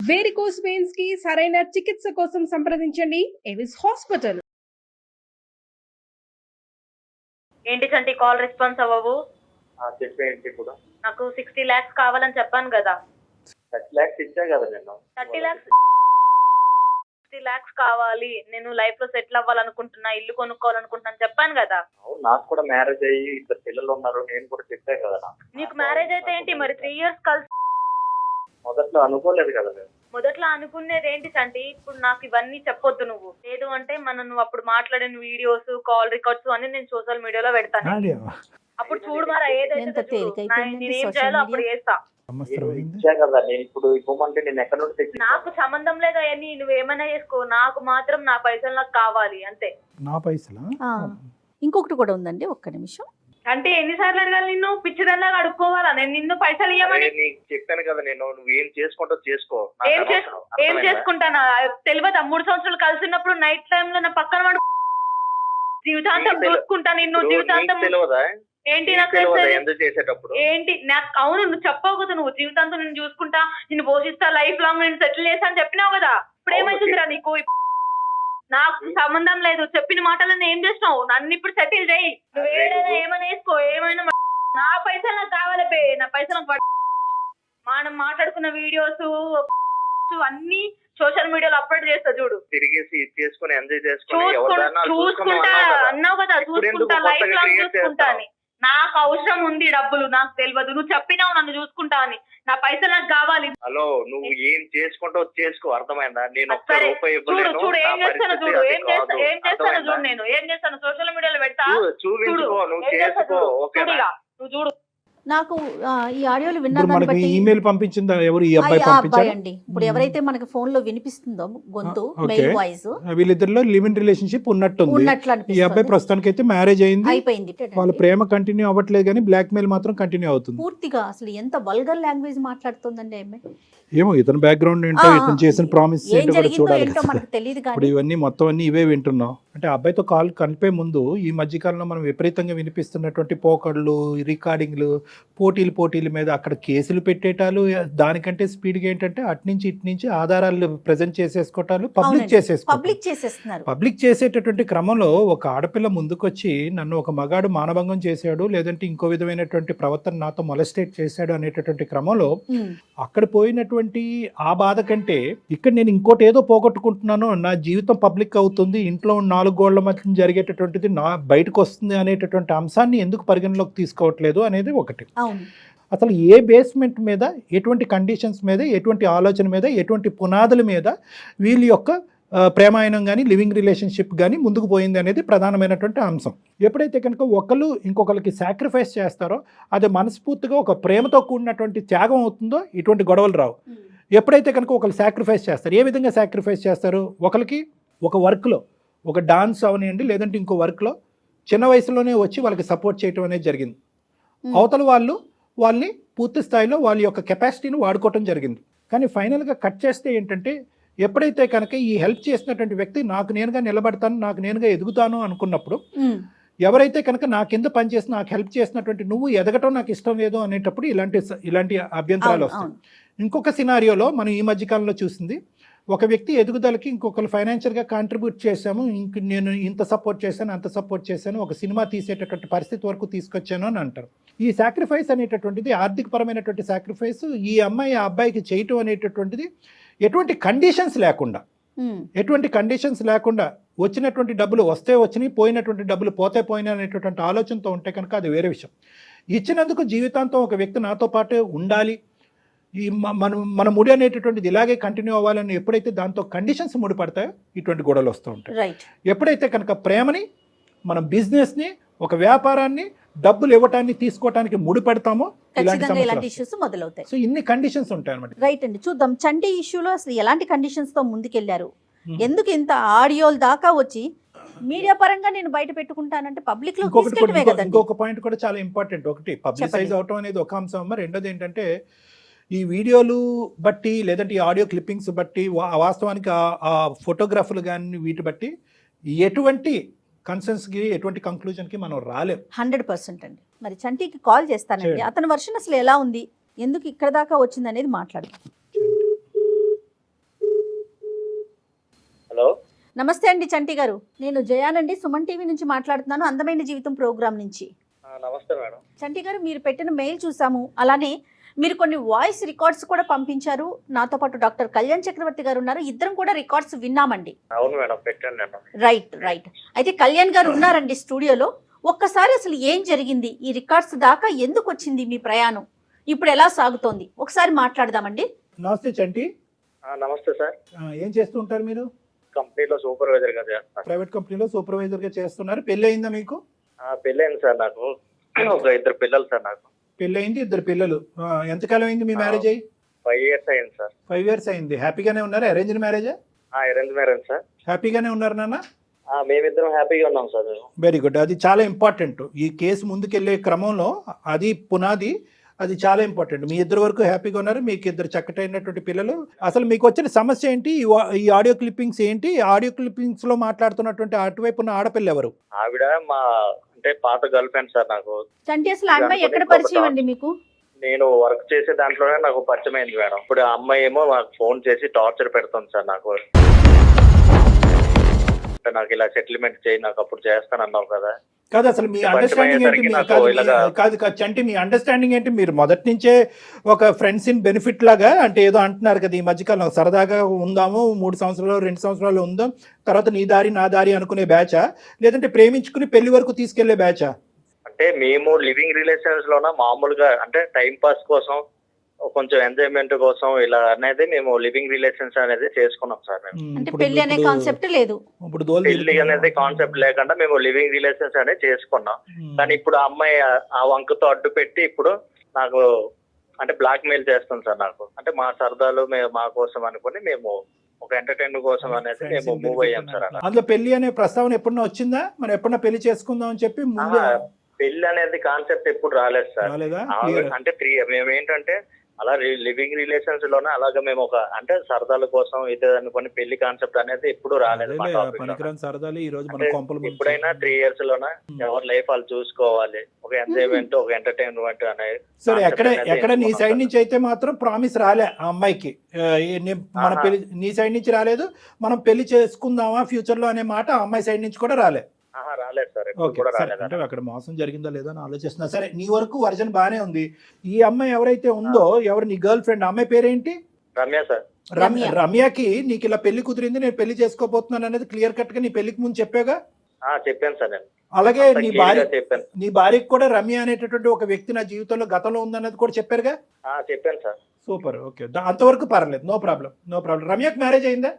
Varicose veins కి సరైన చికిత్స కోసం సంప్రదించండి ఎవిస్ హాస్పిటల్. ఏంటి చంటి కాల్ రెస్పాన్స్ అవ్వవు? చెప్పేంటి ఇప్పుడు? నాకు 60 lakhs కావాలని చెప్పాను కదా. 30 lakhs ఇచ్చా కదా నేను. 30 lakhs 60 lakhs కావాలి, నేను లైఫ్ లో సెటిల్ అవ్వాలనుకుంటున్నా, ఇల్లు కొనుక్కోవాలనుకుంటున్నాను చెప్పాను కదా. అవును, నాకు కూడా మ్యారేజ్ అయ్యి 2 పిల్లలు ఉన్నారు, నేను కూడా చెప్పా కదా. నీకు మ్యారేజ్ అయితే ఏంటి మరి 3 years కలిసి? మొదట్లో అనుకోలేదు కదా నేను. మొదట్లో అనుకునేది ఏంటి చంటి? ఇప్పుడు నాకు ఇవన్నీ చెప్పొద్దు నువ్వు. లేదు అంటే నువ్వు అప్పుడు మాట్లాడిన వీడియోస్, కాల్ రికార్డ్స్ అన్ని నేను సోషల్ మీడియాలో పెడతాను. అప్పుడు చూడు మరి ఏదైతే నేనేం చేయాలో అప్పుడు చేస్తా. ఇచ్చా కదా నేను, ఇప్పుడు ఇవ్వమంటే నేను ఎక్కడ నుండి తెచ్చి? నాకు సంబంధం లేదు అవన్నీ, నువ్వేమైనా చేసుకో, నాకు మాత్రం నా పైసలు నాకు కావాలి అంతే. నా పైసలా? ఇంకొకటి కూడా ఉందండి, ఒక్క నిమిషం. అంటే ఎన్నిసార్లు అడగాలి నిన్ను? పిచ్చిదల్లా అడుక్కోవాలా నేను నిన్ను పైసలు ఇవ్వమని? నీకు చెప్పాను కదా నేను, నువ్వు ఏం చేసుకుంటావు చేసుకో. ఏం చేసుకుంటానా తెలియదా? 3 సంవత్సరాలు కలిసి ఉన్నప్పుడు నైట్ టైమ్ లో నా పక్కన వాడు జీవితాంతం చూసుకుంటా నిన్ను. జీవితాంతం తెలియదా ఏంటి నాకు ఎందుకు చేసేటప్పుడు? ఏంటి నాకు? అవును, నువ్వు చెప్పావు కదా, నువ్వు జీవితాంతం నేను చూసుకుంటా, నిన్ను పోషిస్తా, లైఫ్ లాంగ్ నేను సెటిల్ చేస్తా అని చెప్పినావు కదా. ఇప్పుడు ఏమైతుందిరా నీకు? నాకు సంబంధం లేదు, చెప్పిన మాటలను ఏం చేసినావు? నన్ను ఇప్పుడు సెటిల్ చేయి, నువ్వు ఏదైనా ఏమైనా వేసుకో, ఏమైనా. నా పైసలు నాకు కావాలి బే, నా పైసలు మనం మాట్లాడుకున్న వీడియోస్ అన్ని సోషల్ మీడియాలో అప్లోడ్ చేస్తా చూడు. తిరిగేసి చేసుకుని ఎంజాయ్ చూసుకుంటా అన్నావు కదా, చూసుకుంటా, లైఫ్ లాంగ్ చూసుకుంటా అని. నాకు అవసరం ఉంది డబ్బులు, నాకు తెలియదు, నువ్వు చెప్పినావు నన్ను చూసుకుంటా అని. నా పైసలు నాకు కావాలి. హలో, నువ్వు ఏం చేసుకుంటావు చేసుకో, అర్థమైందా? నేను చూడు చూడు ఏం చేస్తాను, చూడు ఏం చేస్తాను చూడు, నేను ఏం చేస్తాను సోషల్ మీడియాలో పెడతా చూపించుకో, నువ్వు చేసుకో. నువ్వు చూడు. నాకు ఈ ఆడియోలు మనకి ఈమెయిల్ పంపించిందా? ఎవరు? ఈ అబ్బాయి పంపించారు అండి. ఇప్పుడు ఎవరైతే మనకి ఫోన్ లో వినిపిస్తుందో గొంతు, మెయిల్ వాయిస్, వీళ్ళిద్దరిలో లివ్ ఇన్ రిలేషన్షిప్ ఉన్నట్టుంది. ఈ అబ్బాయి ప్రస్తుతానికి అయితే మ్యారేజ్ అయిపోయింది, వాళ్ళ ప్రేమ కంటిన్యూ అవ్వట్లేదు కానీ బ్లాక్ మెయిల్ మాత్రం కంటిన్యూ అవుతుంది పూర్తిగా. అసలు ఎంత వల్గర్ లాంగ్వేజ్ మాట్లాడుతుందండి ఆమె. ఏమో ఇతను బ్యాక్గ్రౌండ్ ఏంటో, ఇతను చేసిన ప్రామిస్ ఏంటో కూడా చూడాలి. ఇప్పుడు ఇవన్నీ మొత్తం అన్ని ఇవే వింటున్నాం. అంటే అబ్బాయితో కాల్ కలిపే ముందు ఈ మధ్యకాలంలో మనం విపరీతంగా వినిపిస్తున్నటువంటి పోకళ్ళు, రికార్డింగ్లు, పోటీల మీద అక్కడ కేసులు పెట్టేటాలు, దానికంటే స్పీడ్గా ఏంటంటే అట్నుంచి ఇట్నుంచి ఆధారాలు ప్రజెంట్ చేసేసుకోవటాలు, పబ్లిక్ చేసేటటువంటి క్రమంలో ఒక ఆడపిల్ల ముందుకొచ్చి నన్ను ఒక మగాడు మానభంగం చేశాడు, లేదంటే ఇంకో విధమైనటువంటి ప్రవర్తన నాతో మొలస్టేట్ చేశాడు అనేటటువంటి క్రమంలో అక్కడ పోయినటువంటి ఆ బాధ కంటే ఇక్కడ నేను ఇంకోటి ఏదో పోగొట్టుకుంటున్నాను, నా జీవితం పబ్లిక్ అవుతుంది, ఇంట్లో 4 గోళ్ల మధ్య జరిగేటటువంటిది నా బయటకు వస్తుంది అనేటటువంటి అంశాన్ని ఎందుకు పరిగణలోకి తీసుకోవట్లేదు అనేది ఒకటి. అసలు ఏ బేస్మెంట్ మీద, ఎటువంటి కండిషన్స్ మీద, ఎటువంటి ఆలోచన మీద, ఎటువంటి పునాదుల మీద వీళ్ళ యొక్క ప్రేమాయణం కానీ లివింగ్ రిలేషన్షిప్ కానీ ముందుకు పోయింది అనేది ప్రధానమైనటువంటి అంశం. ఎప్పుడైతే కనుక ఒకళ్ళు ఇంకొకరికి సాక్రిఫైస్ చేస్తారో అది మనస్ఫూర్తిగా ఒక ప్రేమతో కూడినటువంటి త్యాగం అవుతుందో ఇటువంటి గొడవలు రావు. ఎప్పుడైతే కనుక ఒకళ్ళు సాక్రిఫైస్ చేస్తారు, ఏ విధంగా సాక్రిఫైస్ చేస్తారు? ఒకరికి ఒక వర్క్లో, ఒక డాన్స్ అవనివ్వండి, లేదంటే ఇంకో వర్క్లో చిన్న వయసులోనే వచ్చి వాళ్ళకి సపోర్ట్ చేయడం అనేది జరిగింది. అవతల వాళ్ళని పూర్తి స్థాయిలో వాళ్ళ యొక్క కెపాసిటీని వాడుకోవటం జరిగింది. కానీ ఫైనల్గా కట్ చేస్తే ఏంటంటే, ఎప్పుడైతే కనుక ఈ హెల్ప్ చేసినటువంటి వ్యక్తి నాకు నేనుగా నిలబడతాను, నాకు నేనుగా ఎదుగుతాను అనుకున్నప్పుడు, ఎవరైతే కనుక నా కింద పనిచేసి నాకు హెల్ప్ చేసినటువంటి నువ్వు ఎదగటం నాకు ఇష్టం లేదు అనేటప్పుడు ఇలాంటి అభ్యంతరాలు వస్తాయి. ఇంకొక సినారియోలో మనం ఈ మధ్యకాలంలో చూసింది, ఒక వ్యక్తి ఎదుగుదలకి ఇంకొకరు ఫైనాన్షియల్గా కాంట్రిబ్యూట్ చేశాము, నేను ఇంత సపోర్ట్ చేశాను, అంత సపోర్ట్ చేశాను, ఒక సినిమా తీసేటటువంటి పరిస్థితి వరకు తీసుకొచ్చాను అని అంటారు. ఈ సాక్రిఫైస్ అనేటటువంటిది, ఆర్థికపరమైనటువంటి సాక్రిఫైస్ ఈ అమ్మాయి ఆ అబ్బాయికి చేయటం అనేటటువంటిది ఎటువంటి కండిషన్స్ లేకుండా వచ్చినటువంటి డబ్బులు వస్తే వచ్చినాయి, పోయినటువంటి డబ్బులు పోతే పోయినాయి అనేటటువంటి ఆలోచనతో ఉంటే కనుక అది వేరే విషయం. ఇచ్చినందుకు జీవితాంతం ఒక వ్యక్తి నాతో పాటే ఉండాలి, ఈ మన ముడి అనేటటువంటిది ఇలాగే కంటిన్యూ అవ్వాలని ఎప్పుడైతే దాంతో కండిషన్స్ ముడిపడతాయో ఇటువంటి గొడవలు వస్తూ ఉంటాయి. ఎప్పుడైతే కనుక ప్రేమని, మన బిజినెస్ని, ఒక వ్యాపారాన్ని, డబ్బులు ఇవ్వటాన్ని తీసుకోవటానికి ముడిపెడతామో ఇలాంటి ఇష్యూస్ మొదలవుతాయి. సో ఇన్ని కండిషన్స్ ఉంటాయి అన్నమాట. రైట్ అండి, చూద్దాం చంటి ఇష్యూలో అసలు ఎలాంటి కండిషన్స్ తో ముందుకెళ్లారు, ఎందుకు ఇంత ఆడియోల దాకా వచ్చి మీడియా పరంగా నేను బయట పెట్టుకుంటానంటే పబ్లిక్ లో ఇంకొక పాయింట్ కూడా చాలా ఇంపార్టెంట్. ఒకటి పబ్లిసైజ్ అవటం అనేది ఒక అంశం, రెండోది ఏంటంటే ఈ వీడియోలు బట్టి, లేదంటే ఈ ఆడియో క్లిప్పింగ్స్ బట్టి, వాస్తవానికి ఆ ఫోటోగ్రాఫర్లు కానీ వీటి బట్టి ఎటువంటి కన్సెన్స్కి, ఎటువంటి కంక్లూజన్కి మనం రాలేం. 100% అండి. మరి చంటికి కాల్ చేస్తానండి, అతని వర్షన్ అసలు ఎలా ఉంది, ఎందుకు ఇక్కడ దాకా వచ్చింది అనేది మాట్లాడదాం. నమస్తే అండి చంటి గారు, నేను జయానండి, సుమన్ టీవీ నుంచి మాట్లాడుతున్నాను, అందమైన జీవితం ప్రోగ్రామ్ నుంచి. నమస్తే మేడం. చంటి గారు, మీరు పెట్టిన మెయిల్ చూసాము, అలానే మీరు కొన్ని వాయిస్ రికార్డ్స్ కూడా పంపించారు. నాతో పాటు డాక్టర్ కళ్యాణ్ చక్రవర్తి గారు ఉన్నారు, ఇద్దరం కూడా రికార్డ్స్ విన్నామండి. అవును మేడం, పెట్టాను నేను. రైట్. అయితే కళ్యాణ్ గారు ఉన్నారండి స్టూడియోలో. ఒక్కసారి అసలు ఏం జరిగింది, ఈ రికార్డ్స్ దాకా ఎందుకు వచ్చింది మీ ప్రయాణం, ఇప్పుడు ఎలా సాగుతోంది, ఒకసారి మాట్లాడదామండి. నమస్తే చంటి. నమస్తే సార్. ఏం చేస్తూ ఉంటారు మీరు? కంపెనీలో సూపర్వైజర్ గా చేస్తాను. ప్రైవేట్ కంపెనీలో సూపర్వైజర్ గా చేస్తున్నారు. పెళ్ళి అయిందా మీకు? పెళ్ళైంది సార్, నాకు ఒక 2 పిల్లలు సార్. నాకు పెళ్ళి అయింది, 2 పిల్లలు. ఎంతకాలం అయింది మీ మ్యారేజ్ అయ్యి? 5 years అయింది సార్. 5 years అయింది. హ్యాపీగానే ఉన్నారు? అరేంజ్డ్ మ్యారేజా? Arrange marriage sir. హ్యాపీగానే ఉన్నారు నాన్న? మేమిద్దరం హ్యాపీగా ఉన్నాం సార్. Very good. అది చాలా ఇంపార్టెంట్. ఈ కేసు ముందుకెళ్లే క్రమంలో అది పునాది, అది చాలా ఇంపార్టెంట్. మీ ఇద్దరు వరకు హ్యాపీగా ఉన్నారు, మీకు 2 చక్కటైనటువంటి పిల్లలు. అసలు మీకు వచ్చిన సమస్య ఏంటి? ఈ ఆడియో క్లిప్పింగ్స్ ఏంటి? ఆడియో క్లిప్పింగ్స్ లో మాట్లాడుతున్నటువంటి అటువైపు ఉన్న ఆడపిల్ల ఎవరు? ఆవిడ మా అంటే పాత గర్ల్ ఫ్రెండ్ సార్ నాకు. చంటి, అసలు ఆ అమ్మాయి ఎక్కడ పరిచయం అండి మీకు? నేను వర్క్ చేసే దాంట్లోనే నాకు పరిచయం అయింది మేడం. ఇప్పుడు ఆ అమ్మాయి ఏమో నాకు ఫోన్ చేసి టార్చర్ పెడుతుంది సార్. నాకు నాకు ఇలా సెటిల్మెంట్ చేయి, నాకు అప్పుడు చేస్తానన్నావు కదా. కాదు, అసలు మీ అండర్స్టాండింగ్ ఏంటి? కాదు చంటి, మీ అండర్స్టాండింగ్ ఏంటి? మీరు మొదటి నుంచే ఒక ఫ్రెండ్స్ ఇన్ బెనిఫిట్ లాగా అంటే ఏదో అంటున్నారు కదా ఈ మధ్యకాలం, సరదాగా ఉందాము, 3 సంవత్సరాలు 2 సంవత్సరాలు ఉందాం, తర్వాత నీ దారి నా దారి అనుకునే బ్యాచా, లేదంటే ప్రేమించుకుని పెళ్లి వరకు తీసుకెళ్లే బ్యాచా? అంటే మేము లివింగ్ రిలేషన్స్ లోన మామూలుగా అంటే టైం పాస్ కోసం, కొంచెం ఎంజాయ్మెంట్ కోసం ఇలా అనేది మేము లివింగ్ రిలేషన్స్ అనేది చేసుకున్నాం సార్. మేము అంటే పెళ్లి అనే కాన్సెప్ట్ లేదు, ఇప్పుడు పెళ్లి అనేది కాన్సెప్ట్ లేకుండా మేము లివింగ్ రిలేషన్స్ అనేది చేసుకున్నాం. కానీ ఇప్పుడు ఆ అమ్మాయి ఆ వంకతో అడ్డు పెట్టి ఇప్పుడు నాకు అంటే బ్లాక్ మెయిల్ చేస్తుంది సార్. నాకు అంటే మా సరదాలు మా కోసం అనుకుని మేము ఒక ఎంటర్టైన్మెంట్ కోసం అనేది మేము మూవ్ అయ్యాం సార్. అలా అందులో పెళ్లి అనే ప్రస్తావన ఎప్పుడన్నా వచ్చిందా? మనం ఎప్పుడన్నా పెళ్లి చేసుకుందాం అని చెప్పి పెళ్లి అనేది కాన్సెప్ట్ ఎప్పుడు రాలేదు సార్. అంటే మేము ఏంటంటే అలా లివింగ్ రిలేషన్స్ లోనే అలాగే మేము ఒక అంటే సరదాల కోసం ఇది అనుకుని పెళ్లి కాన్సెప్ట్ అనేది ఎప్పుడు రాలేదు. ఇప్పుడైనా 3 years లోన ఎవరి లైఫ్ వాళ్ళు చూసుకోవాలి, ఒక ఎంజాయ్మెంట్ ఒక ఎంటర్టైన్మెంట్ అనేది. సరే, ఎక్కడ నీ సైడ్ నుంచి అయితే మాత్రం ప్రామిస్ రాలే ఆ అమ్మాయికి, మన పెళ్లి నీ సైడ్ నుంచి రాలేదు, మనం పెళ్లి చేసుకుందామా ఫ్యూచర్ లో అనే మాట ఆ అమ్మాయి సైడ్ నుంచి కూడా రాలే? రాలేదు సార్. అంటే అక్కడ మోసం జరిగిందా లేదా అని ఆలోచిస్తున్నా. సరే, నీ వరకు వర్జన్ బానే ఉంది. ఈ అమ్మాయి ఎవరైతే ఉందో, ఎవరు నీ గర్ల్ ఫ్రెండ్, అమ్మాయి పేరేంటి? రమ్య సార్. రమ్యకి నీకు ఇలా పెళ్లి కుదిరింది, నేను పెళ్లి చేసుకోబోతున్నాను అనేది క్లియర్ కట్ గా నీ పెళ్లికి ముందు చెప్పాగా? చెప్పాను సార్ నేను. అలాగే నీ భార్యకి కూడా రమ్య అనేటటువంటి ఒక వ్యక్తి నా జీవితంలో గతంలో ఉందన్నది కూడా చెప్పారుగా? చెప్పాను సార్. సూపర్, ఓకే, అంతవరకు పర్లేదు, నో ప్రాబ్లం. రమ్యకి మ్యారేజ్ అయిందా?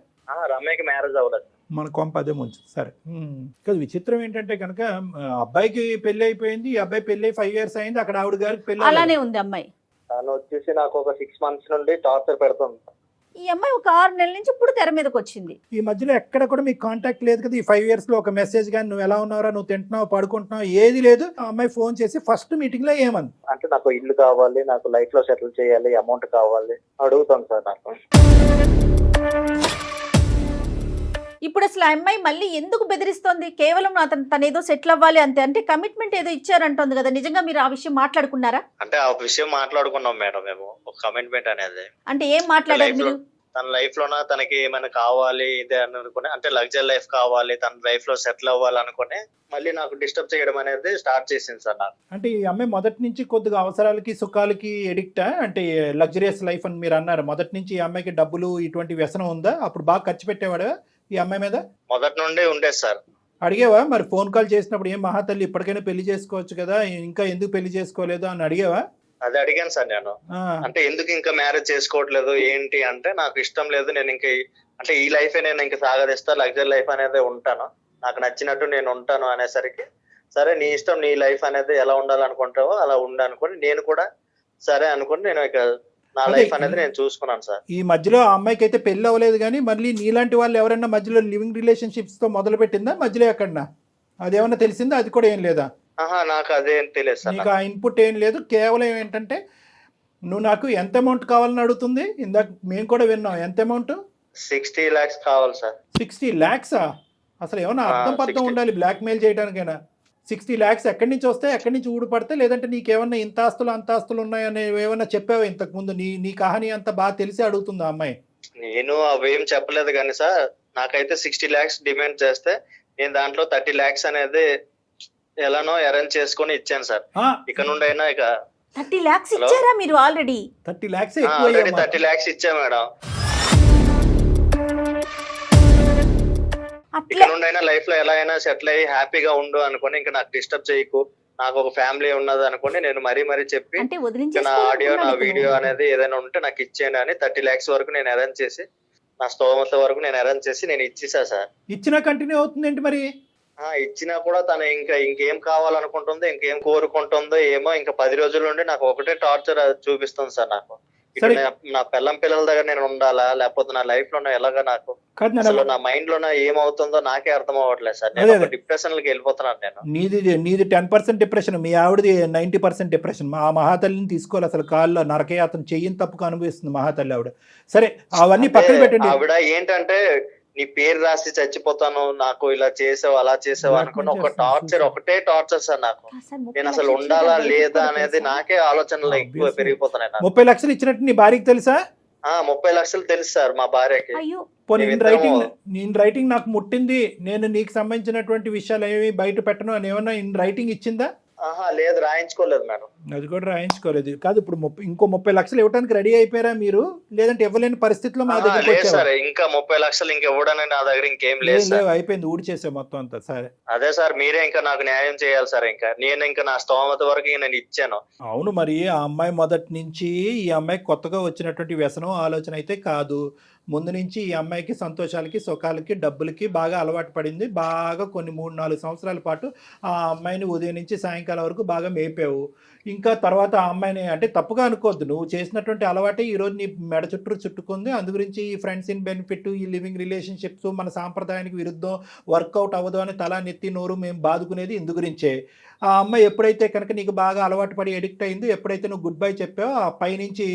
రమ్యకి మ్యారేజ్ అవ్వలేదు. మన కొంప అదే ముంచు. సరే, కదా విచిత్రం ఏంటంటే కనుక అబ్బాయికి పెళ్లి అయిపోయింది, ఈ అబ్బాయి పెళ్లి 5 years అయింది, అక్కడ ఆవిడ గారికి పెళ్లి అలానే ఉంది. అమ్మాయి తను వచ్చేసి నాకు ఒక 6 months నుండి టార్చర్ పెడుతుంది. ఈ అమ్మాయి ఒక 6 నెలల నుంచి ఇప్పుడు తెర మీదకి వచ్చింది. ఈ మధ్యలో ఎక్కడ కూడా మీకు కాంటాక్ట్ లేదు కదా? ఈ 5 years లో ఒక మెసేజ్ కానీ నువ్వు ఎలా ఉన్నారా, నువ్వు తింటున్నావు, పడుకుంటున్నావు, ఏది లేదు. ఆ అమ్మాయి ఫోన్ చేసి ఫస్ట్ మీటింగ్ లో ఏమంది? అంటే నాకు ఇల్లు కావాలి, నాకు లైఫ్ లో సెటిల్ చేయాలి, అమౌంట్ కావాలి అడుగుతాను సార్. నాకు ఇప్పుడు అసలు ఆ అమ్మాయి మళ్ళీ ఎందుకు బెదిరిస్తోంది? కేవలం తను ఏదో సెటిల్ అవ్వాలి అంతే, అంటే కమిట్మెంట్ ఏదో ఇచ్చారంటోంది కదా, నిజంగా మీరు ఆ విషయం మాట్లాడుకున్నారా? అంటే ఆ విషయం మాట్లాడుకున్నాం మేడం మేము, ఒక కమిట్మెంట్ అనేది. అంటే ఏం మాట్లాడారు మీరు? తన లైఫ్ లోన తనకి ఏమైనా కావాలి ఇదే అనుకుని, అంటే లగ్జరీ లైఫ్ కావాలి, తన లైఫ్ లో సెటిల్ అవ్వాలి అనుకుని మళ్ళీ నాకు డిస్టర్బ్ చేయడం అనేది స్టార్ట్ చేసింది సార్. నాకు అంటే ఈ అమ్మాయి మొదటి నుంచి కొద్దిగా అవసరాలకి సుఖాలకి ఎడిక్టా? అంటే లగ్జరియస్ లైఫ్ అని మీరు అన్నారు, మొదటి నుంచి ఈ అమ్మాయికి డబ్బులు ఇటువంటి వ్యసనం ఉందా? అప్పుడు బాగా ఖర్చు పెట్టేవాడా ఈ అమ్మాయి మీద? మొదటి నుండి ఉండేది సార్. అడిగేవా మరి ఫోన్ కాల్ చేసినప్పుడు, ఏం మహాతల్లి ఇప్పటికైనా పెళ్లి చేసుకోవచ్చు కదా, ఇంకా ఎందుకు పెళ్లి చేసుకోలేదు అని అడిగేవా? అది అడిగాను సార్ నేను. అంటే ఎందుకు ఇంకా మ్యారేజ్ చేసుకోవట్లేదు ఏంటి అంటే, నాకు ఇష్టం లేదు, నేను ఇంకా అంటే ఈ లైఫ్ నేను ఇంకా సాగదిస్తా, లగ్జరీ లైఫ్ అనేది ఉంటాను, నాకు నచ్చినట్టు నేను ఉంటాను అనేసరికి, సరే నీ ఇష్టం, నీ లైఫ్ అనేది ఎలా ఉండాలనుకుంటావో అలా ఉండనుకొని నేను కూడా సరే అనుకుని నేను ఇక నా లైఫ్ అనేది నేను చూసుకున్నాను సార్. ఈ మధ్యలో ఆ అమ్మాయికి అయితే పెళ్లి అవ్వలేదు, కానీ మళ్ళీ నీలాంటి వాళ్ళు ఎవరైనా మధ్యలో లివింగ్ రిలేషన్షిప్స్ తో మొదలు పెట్టిందా మధ్యలో ఎక్కడన్నా? అదేమన్నా తెలిసిందా? అది కూడా ఏం లేదా? నాకు అదేం తెలియదు సార్. నీకు ఆ ఇన్పుట్ ఏం లేదు, కేవలం ఏంటంటే నువ్వు నాకు ఎంత అమౌంట్ కావాలని అడుగుతుంది. ఇందాక మేము కూడా విన్నాం, ఎంత అమౌంట్? 60 lakhs కావాలి సార్. 60 lakhs? అసలు ఏమన్నా అర్థం పర్థం ఉండాలి బ్లాక్ మెయిల్ చేయడానికైనా. 60 lakhs ఎక్కడి నుంచి వస్తాయి, ఎక్కడి నుంచి ఊడిపడితే? లేదంటే నీకేమన్నా ఇంత ఆస్తులు అంత ఆస్తులు ఉన్నాయని ఏమన్నా చెప్పావా ఇంతకు ముందు? నీ కహాని అంతా బాగా తెలిసి అడుగుతుంది ఆ అమ్మాయి. నేను అవేం చెప్పలేదు కానీ సార్, నాకైతే 60 lakhs డిమాండ్ చేస్తే నేను దాంట్లో 30 lakhs అనేది ఎలానో అరేంజ్ చేసుకొని ఇచ్చాను సార్. ఇక నుండి అయినా ఇక 30 lakhs ఇచ్చారా మీరు ఆల్రెడీ? 30 lakhs ఆల్రెడీ 30 lakhs ఇచ్చా మేడం. ఇక నుండి అయినా లైఫ్ లో ఎలా అయినా సెటిల్ అయ్యి హ్యాపీగా ఉండు అనుకుని, ఇంకా నాకు డిస్టర్బ్ చేయకు, నాకు ఒక ఫ్యామిలీ ఉన్నది అనుకుని నేను మరీ చెప్పి అంటే నా ఆడియో నా వీడియో అనేది ఏదైనా ఉంటే నాకు ఇచ్చేయండి అని 30 lakhs వరకు నేను అరేంజ్ చేసి, నా స్తోమత వరకు నేను అరేంజ్ చేసి నేను ఇచ్చేసా సార్. ఇచ్చినా కంటిన్యూ అవుతుందేంటి మరి? ఇచ్చినా కూడా తను ఇంకేం కావాలనుకుంటుందో, ఇంకేం కోరుకుంటుందో ఏమో, ఇంకా 10 రోజుల నుండి నాకు ఒకటే టార్చర్ చూపిస్తుంది సార్. నాకు నా పిల్లల దగ్గర నేను ఉండాలా, లేకపోతే నా లైఫ్ లో ఎలాగా, నాకు అసలు నా మైండ్ లో ఏమవుతుందో నాకే అర్థం అవ్వట్లేదు సార్. నేను డిప్రెషన్ లోకి వెళ్ళిపోతున్నాను. నేను నీది 10% డిప్రెషన్, మీ ఆవిడది 90% డిప్రెషన్. ఆ మహాతల్లిని తీసుకోవాలి అసలు, కాళ్ళు నరకయాతన చెయ్యని తప్పుకు అనుభవిస్తుంది మహాతల్లి ఆవిడ. సరే అవన్నీ పక్కన పెట్టండి. ఆవిడ ఏంటంటే నీ పేరు రాసి చచ్చిపోతాను, నాకు ఇలా చేసావు అలా చేసావు అనుకున్న ఒకటే టార్చర్ సార్ నాకు. నేను అసలు ఉండాలా లేదా అనేది నాకే ఆలోచనలు ఎక్కువ పెరిగిపోతున్నాయి. 30 లక్షలు ఇచ్చినట్టు నీ భార్యకి తెలుసా? 30 లక్షలు తెలుసు సార్ మా భార్యకి. ఇన్ రైటింగ్ నాకు ముట్టింది, నేను నీకు సంబంధించినటువంటి విషయాలు ఏమి బయట పెట్టను అని ఏమన్నా ఇన్ రైటింగ్ ఇచ్చిందా? లేదు, రాయించుకోలేదు మేడం. అది కూడా రాయించుకోలేదు. కాదు, ఇప్పుడు ఇంకో 30 లక్షలు ఇవ్వడానికి రెడీ అయిపోయారా మీరు, లేదంటే ఇవ్వలేని పరిస్థితిలో మా దగ్గర ఇంకా 30 లక్షలు ఇంకా ఇవ్వడానికి నా దగ్గర ఇంకేం లేదు, అయిపోయింది, ఊడి చేసే మొత్తం అంతా. సరే అదే సార్, మీరే ఇంకా నాకు న్యాయం చేయాలి సార్. ఇంకా నా స్తోమత వరకు నేను ఇచ్చాను. అవును, మరి ఆ అమ్మాయి మొదటి నుంచి ఈ అమ్మాయి కొత్తగా వచ్చినటువంటి వ్యసనం ఆలోచన అయితే కాదు. ముందు నుంచి ఈ అమ్మాయికి సంతోషాలకి, సుఖాలకి, డబ్బులకి బాగా అలవాటు పడింది. బాగా కొన్ని 3-4 సంవత్సరాల పాటు ఆ అమ్మాయిని ఉదయం నుంచి సాయంకాలం వరకు బాగా మేపావు. ఇంకా తర్వాత ఆ అమ్మాయిని, అంటే తప్పుగా అనుకోవద్దు, నువ్వు చేసినటువంటి అలవాటే ఈరోజు నీ మెడ చుట్టుకుంది. అందు గురించి ఈ ఫ్రెండ్స్ ఇన్ బెనిఫిట్, ఈ లివింగ్ రిలేషన్షిప్స్ మన సాంప్రదాయానికి విరుద్ధం, వర్కౌట్ అవ్వదు అని తలా నెత్తి నోరు మేము బాదుకునేది ఇందు గురించే. ఆ అమ్మాయి ఎప్పుడైతే కనుక నీకు బాగా అలవాటు పడి ఎడిక్ట్ అయింది, ఎప్పుడైతే నువ్వు గుడ్ బై చెప్పావో, ఆ పైనుంచి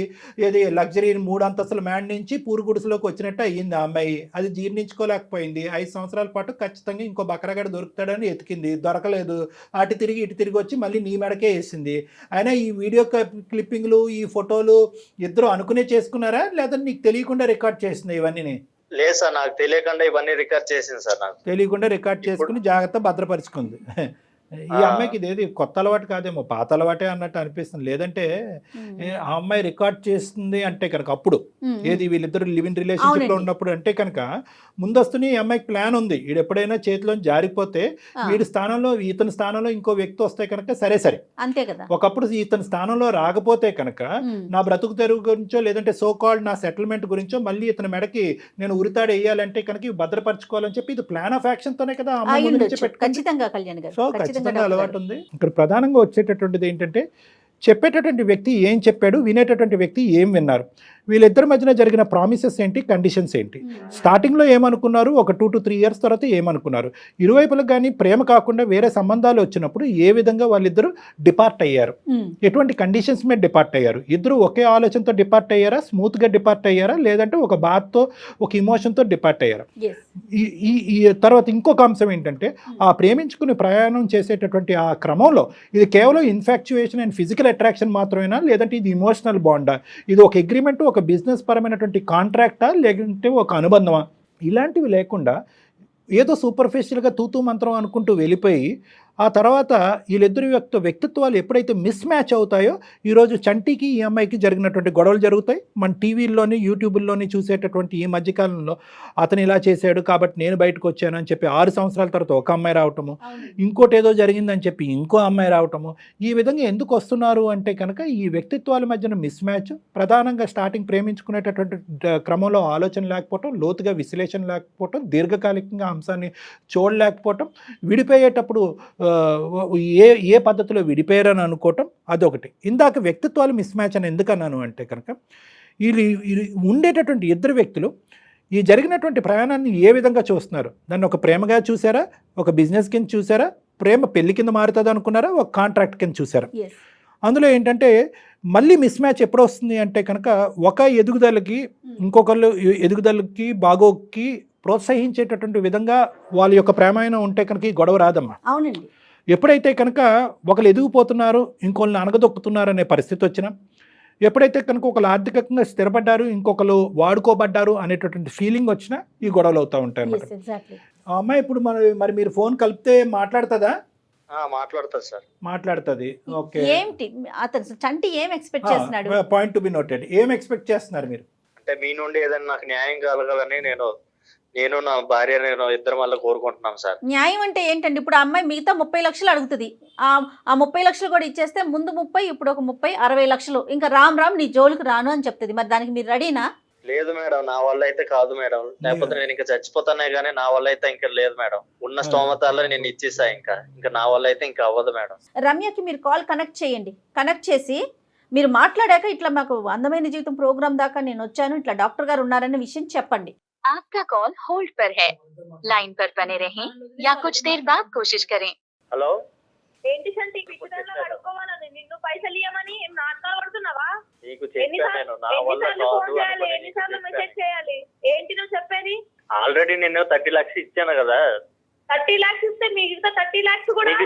ఏది లగ్జరీ 3 అంతస్తుల మ్యాడ్ నుంచి పూరుగుడిసలోకి వచ్చినట్టు అయ్యింది ఆ అమ్మాయి. అది జీర్ణించుకోలేకపోయింది. 5 సంవత్సరాల పాటు ఖచ్చితంగా ఇంకో బకరగాడు దొరుకుతాడని ఎతికింది, దొరకలేదు. అటు తిరిగి ఇటు తిరిగి వచ్చి మళ్ళీ నీ మెడకే వేసింది. అయినా ఈ వీడియో క్లిప్పింగ్లు, ఈ ఫోటోలు ఇద్దరు అనుకునే చేసుకున్నారా, లేదా నీకు తెలియకుండా రికార్డ్ చేసింది ఇవన్నీ? లేదు సార్, నాకు తెలియకుండా ఇవన్నీ రికార్డ్ చేసింది సార్. నాకు తెలియకుండా రికార్డ్ చేసుకుని జాగ్రత్త భద్రపరుచుకుంది. ఈ అమ్మాయికి ఇదేది కొత్త అలవాటు కాదేమో, పాత అలవాటే అన్నట్టు అనిపిస్తుంది. లేదంటే ఆ అమ్మాయి రికార్డ్ చేస్తుంది అంటే కనుక అప్పుడు ఏది వీళ్ళిద్దరు లివ్ ఇన్ రిలేషన్షిప్ లో ఉన్నప్పుడు అంటే కనుక ముందస్తుని ఈ అమ్మాయికి ప్లాన్ ఉంది. వీడు ఎప్పుడైనా చేతిలో జారిపోతే వీడి స్థానంలో, ఇతని స్థానంలో ఇంకో వ్యక్తి వస్తే కనుక సరే అంతే కదా. ఒకప్పుడు ఇతని స్థానంలో రాకపోతే కనుక నా బ్రతుకు తెరుగు గురించో, లేదంటే సో కాల్డ్ నా సెటిల్మెంట్ గురించో మళ్ళీ ఇతని మెడకి నేను ఉరితాడు వేయాలంటే కనుక భద్రపరచుకోవాలని చెప్పి ఇది ప్లాన్ ఆఫ్ యాక్షన్ తోనే కదా ఖచ్చితంగా కళ్యాణ్ గారు. సో ఖచ్చితంగా అలవాటు ఉంది. ఇక్కడ ప్రధానంగా వచ్చేటటువంటిది ఏంటంటే, చెప్పేటటువంటి వ్యక్తి ఏం చెప్పాడు, వినేటటువంటి వ్యక్తి ఏం విన్నారు, వీళ్ళిద్దరి మధ్యన జరిగిన ప్రామిసెస్ ఏంటి, కండిషన్స్ ఏంటి, స్టార్టింగ్లో ఏమనుకున్నారు, ఒక 2 to 3 years తర్వాత ఏమనుకున్నారు, ఇరువైపులకు కానీ ప్రేమ కాకుండా వేరే సంబంధాలు వచ్చినప్పుడు ఏ విధంగా వాళ్ళిద్దరూ డిపార్ట్ అయ్యారు, ఎటువంటి కండిషన్స్ మీద డిపార్ట్ అయ్యారు, ఇద్దరు ఒకే ఆలోచనతో డిపార్ట్ అయ్యారా, స్మూత్గా డిపార్ట్ అయ్యారా, లేదంటే ఒక బాధతో ఒక ఇమోషన్తో డిపార్ట్ అయ్యారా. ఈ తర్వాత ఇంకొక అంశం ఏంటంటే, ఆ ప్రేమించుకుని ప్రయాణం చేసేటటువంటి ఆ క్రమంలో ఇది కేవలం ఇన్ఫాక్చుయేషన్ అండ్ ఫిజికల్ అట్రాక్షన్ మాత్రమేనా, లేదంటే ఇది ఇమోషనల్ బాండా, ఇది ఒక అగ్రిమెంట్, ఒక బిజినెస్ పరమైనటువంటి కాంట్రాక్టా, లేదంటే ఒక అనుబంధమా, ఇలాంటివి లేకుండా ఏదో సూపర్ఫిషియల్గా తూతూ మంత్రం అనుకుంటూ వెళ్ళిపోయి ఆ తర్వాత వీళ్ళిద్దరి వ్యక్తిత్వాలు ఎప్పుడైతే మిస్ మ్యాచ్ అవుతాయో ఈరోజు చంటికి ఈ అమ్మాయికి జరిగినటువంటి గొడవలు జరుగుతాయి. మన టీవీల్లోని యూట్యూబ్లోని చూసేటటువంటి ఈ మధ్యకాలంలో అతను ఇలా చేశాడు కాబట్టి నేను బయటకు వచ్చాను అని చెప్పి 6 సంవత్సరాల తర్వాత ఒక అమ్మాయి రావటము, ఇంకోటి ఏదో జరిగిందని చెప్పి ఇంకో అమ్మాయి రావటము, ఈ విధంగా ఎందుకు వస్తున్నారు అంటే కనుక ఈ వ్యక్తిత్వాల మధ్యన మిస్ మ్యాచ్, ప్రధానంగా స్టార్టింగ్ ప్రేమించుకునేటటువంటి క్రమంలో ఆలోచన లేకపోవటం, లోతుగా విశ్లేషణ లేకపోవటం, దీర్ఘకాలికంగా అంశాన్ని చూడలేకపోవటం, విడిపోయేటప్పుడు ఏ పద్ధతిలో విడిపోయారని అనుకోవటం, అదొకటి. ఇందాక వ్యక్తిత్వాలు మిస్ మ్యాచ్ అని ఎందుకన్నాను అంటే కనుక వీళ్ళు ఉండేటటువంటి ఇద్దరు వ్యక్తులు ఈ జరిగినటువంటి ప్రయాణాన్ని ఏ విధంగా చూస్తున్నారు, దాన్ని ఒక ప్రేమగా చూసారా, ఒక బిజినెస్ కింద చూసారా, ప్రేమ పెళ్లి కింద మారుతుంది అనుకున్నారా, ఒక కాంట్రాక్ట్ కింద చూసారా. అందులో ఏంటంటే మళ్ళీ మిస్ మ్యాచ్ ఎప్పుడు వస్తుంది అంటే కనుక ఒక ఎదుగుదలకి ఇంకొకళ్ళు ఎదుగుదలకి బాగోకి ప్రోత్సహించేటటువంటి విధంగా వాళ్ళ యొక్క ప్రేమాయణం ఉంటే కనుక ఈ గొడవ రాదమ్మా. అవునండి. ఎప్పుడైతే కనుక ఒకళ్ళు ఎదిగిపోతున్నారు, ఇంకొకళ్ళని అనగదొక్కుతున్నారు అనే పరిస్థితి వచ్చినా, ఎప్పుడైతే కనుక ఒకరు ఆర్థికంగా స్థిరపడ్డారు, ఇంకొకరు వాడుకోబడ్డారు అనేటటువంటి ఫీలింగ్ వచ్చినా ఈ గొడవలు అవుతూ ఉంటాయి అన్నమాట. ఎగ్జాక్ట్లీ. ఆ అమ్మాయి ఇప్పుడు మరి మీరు ఫోన్ కలిపితే మాట్లాడుతుందా? మాట్లాడుతుంది సార్. మాట్లాడుతుంది. ఓకే. ఏంటి అతను చంటి ఏం ఎక్స్పెక్ట్ చేస్తున్నాడు? Point to be noted. ఏం ఎక్స్పెక్ట్ చేస్తున్నారు మీరు? అంటే మీ నుండి ఏదైనా నాకు న్యాయం కలగాలని నేను నా భార్య ఇద్దరం వల్ల కోరుకుంటున్నాం సార్. న్యాయం అంటే ఏంటండి? ఇప్పుడు ఆ అమ్మాయి మిగతా 30 లక్షలు అడుగుతుంది. ఆ 30 లక్షలు కూడా ఇచ్చేస్తే ముందు 30, ఇప్పుడు ఒక 30, 60 లక్షలు ఇంకా రామ్ నీ జోలికి రాను అని చెప్తుంది. మరి దానికి మీరు రెడీనా? లేదు మేడం, నా వల్ల అయితే కాదు మేడం. లేకపోతే నేను ఇంకా చచ్చిపోతానే గానీ నా వల్ల అయితే ఇంకా లేదు మేడం. ఉన్న స్తోమతాల్లో నేను ఇచ్చేసా. ఇంకా నా వల్ల అయితే ఇంకా అవ్వదు మేడం. రమ్యకి మీరు కాల్ కనెక్ట్ చేయండి. కనెక్ట్ చేసి మీరు మాట్లాడాక ఇట్లా మాకు అందమైన జీవితం ప్రోగ్రామ్ దాకా నేను వచ్చాను, ఇట్లా డాక్టర్ గారు ఉన్నారనే విషయం చెప్పండి. आपका कॉल होल्ड पर है, लाइन पर बने रहें या कुछ देर बाद कोशिश करें. హలో, ఏంటి సంటి పిచ్చిదానిలా అడుక్కోవాలని నిన్ను పైసలు ఇవ్వమని ఏం నాటకాలు పడుతున్నావా? నీకు చెప్పా నేను నా వల్ల ఎన్నిసార్లు ఫోన్ కాదు చేయాలి, అనుకుని ఎన్నిసార్లు నీకు మెసేజ్ చెప్పాను. చేయాలి? ఏంటి నువ్వు చెప్పేది? ఆల్రెడీ నేను 30 లక్షలు ఇచ్చాను కదా. 30 లాక్స్ ఇస్తే మిగతా 30 లాక్స్ కూడా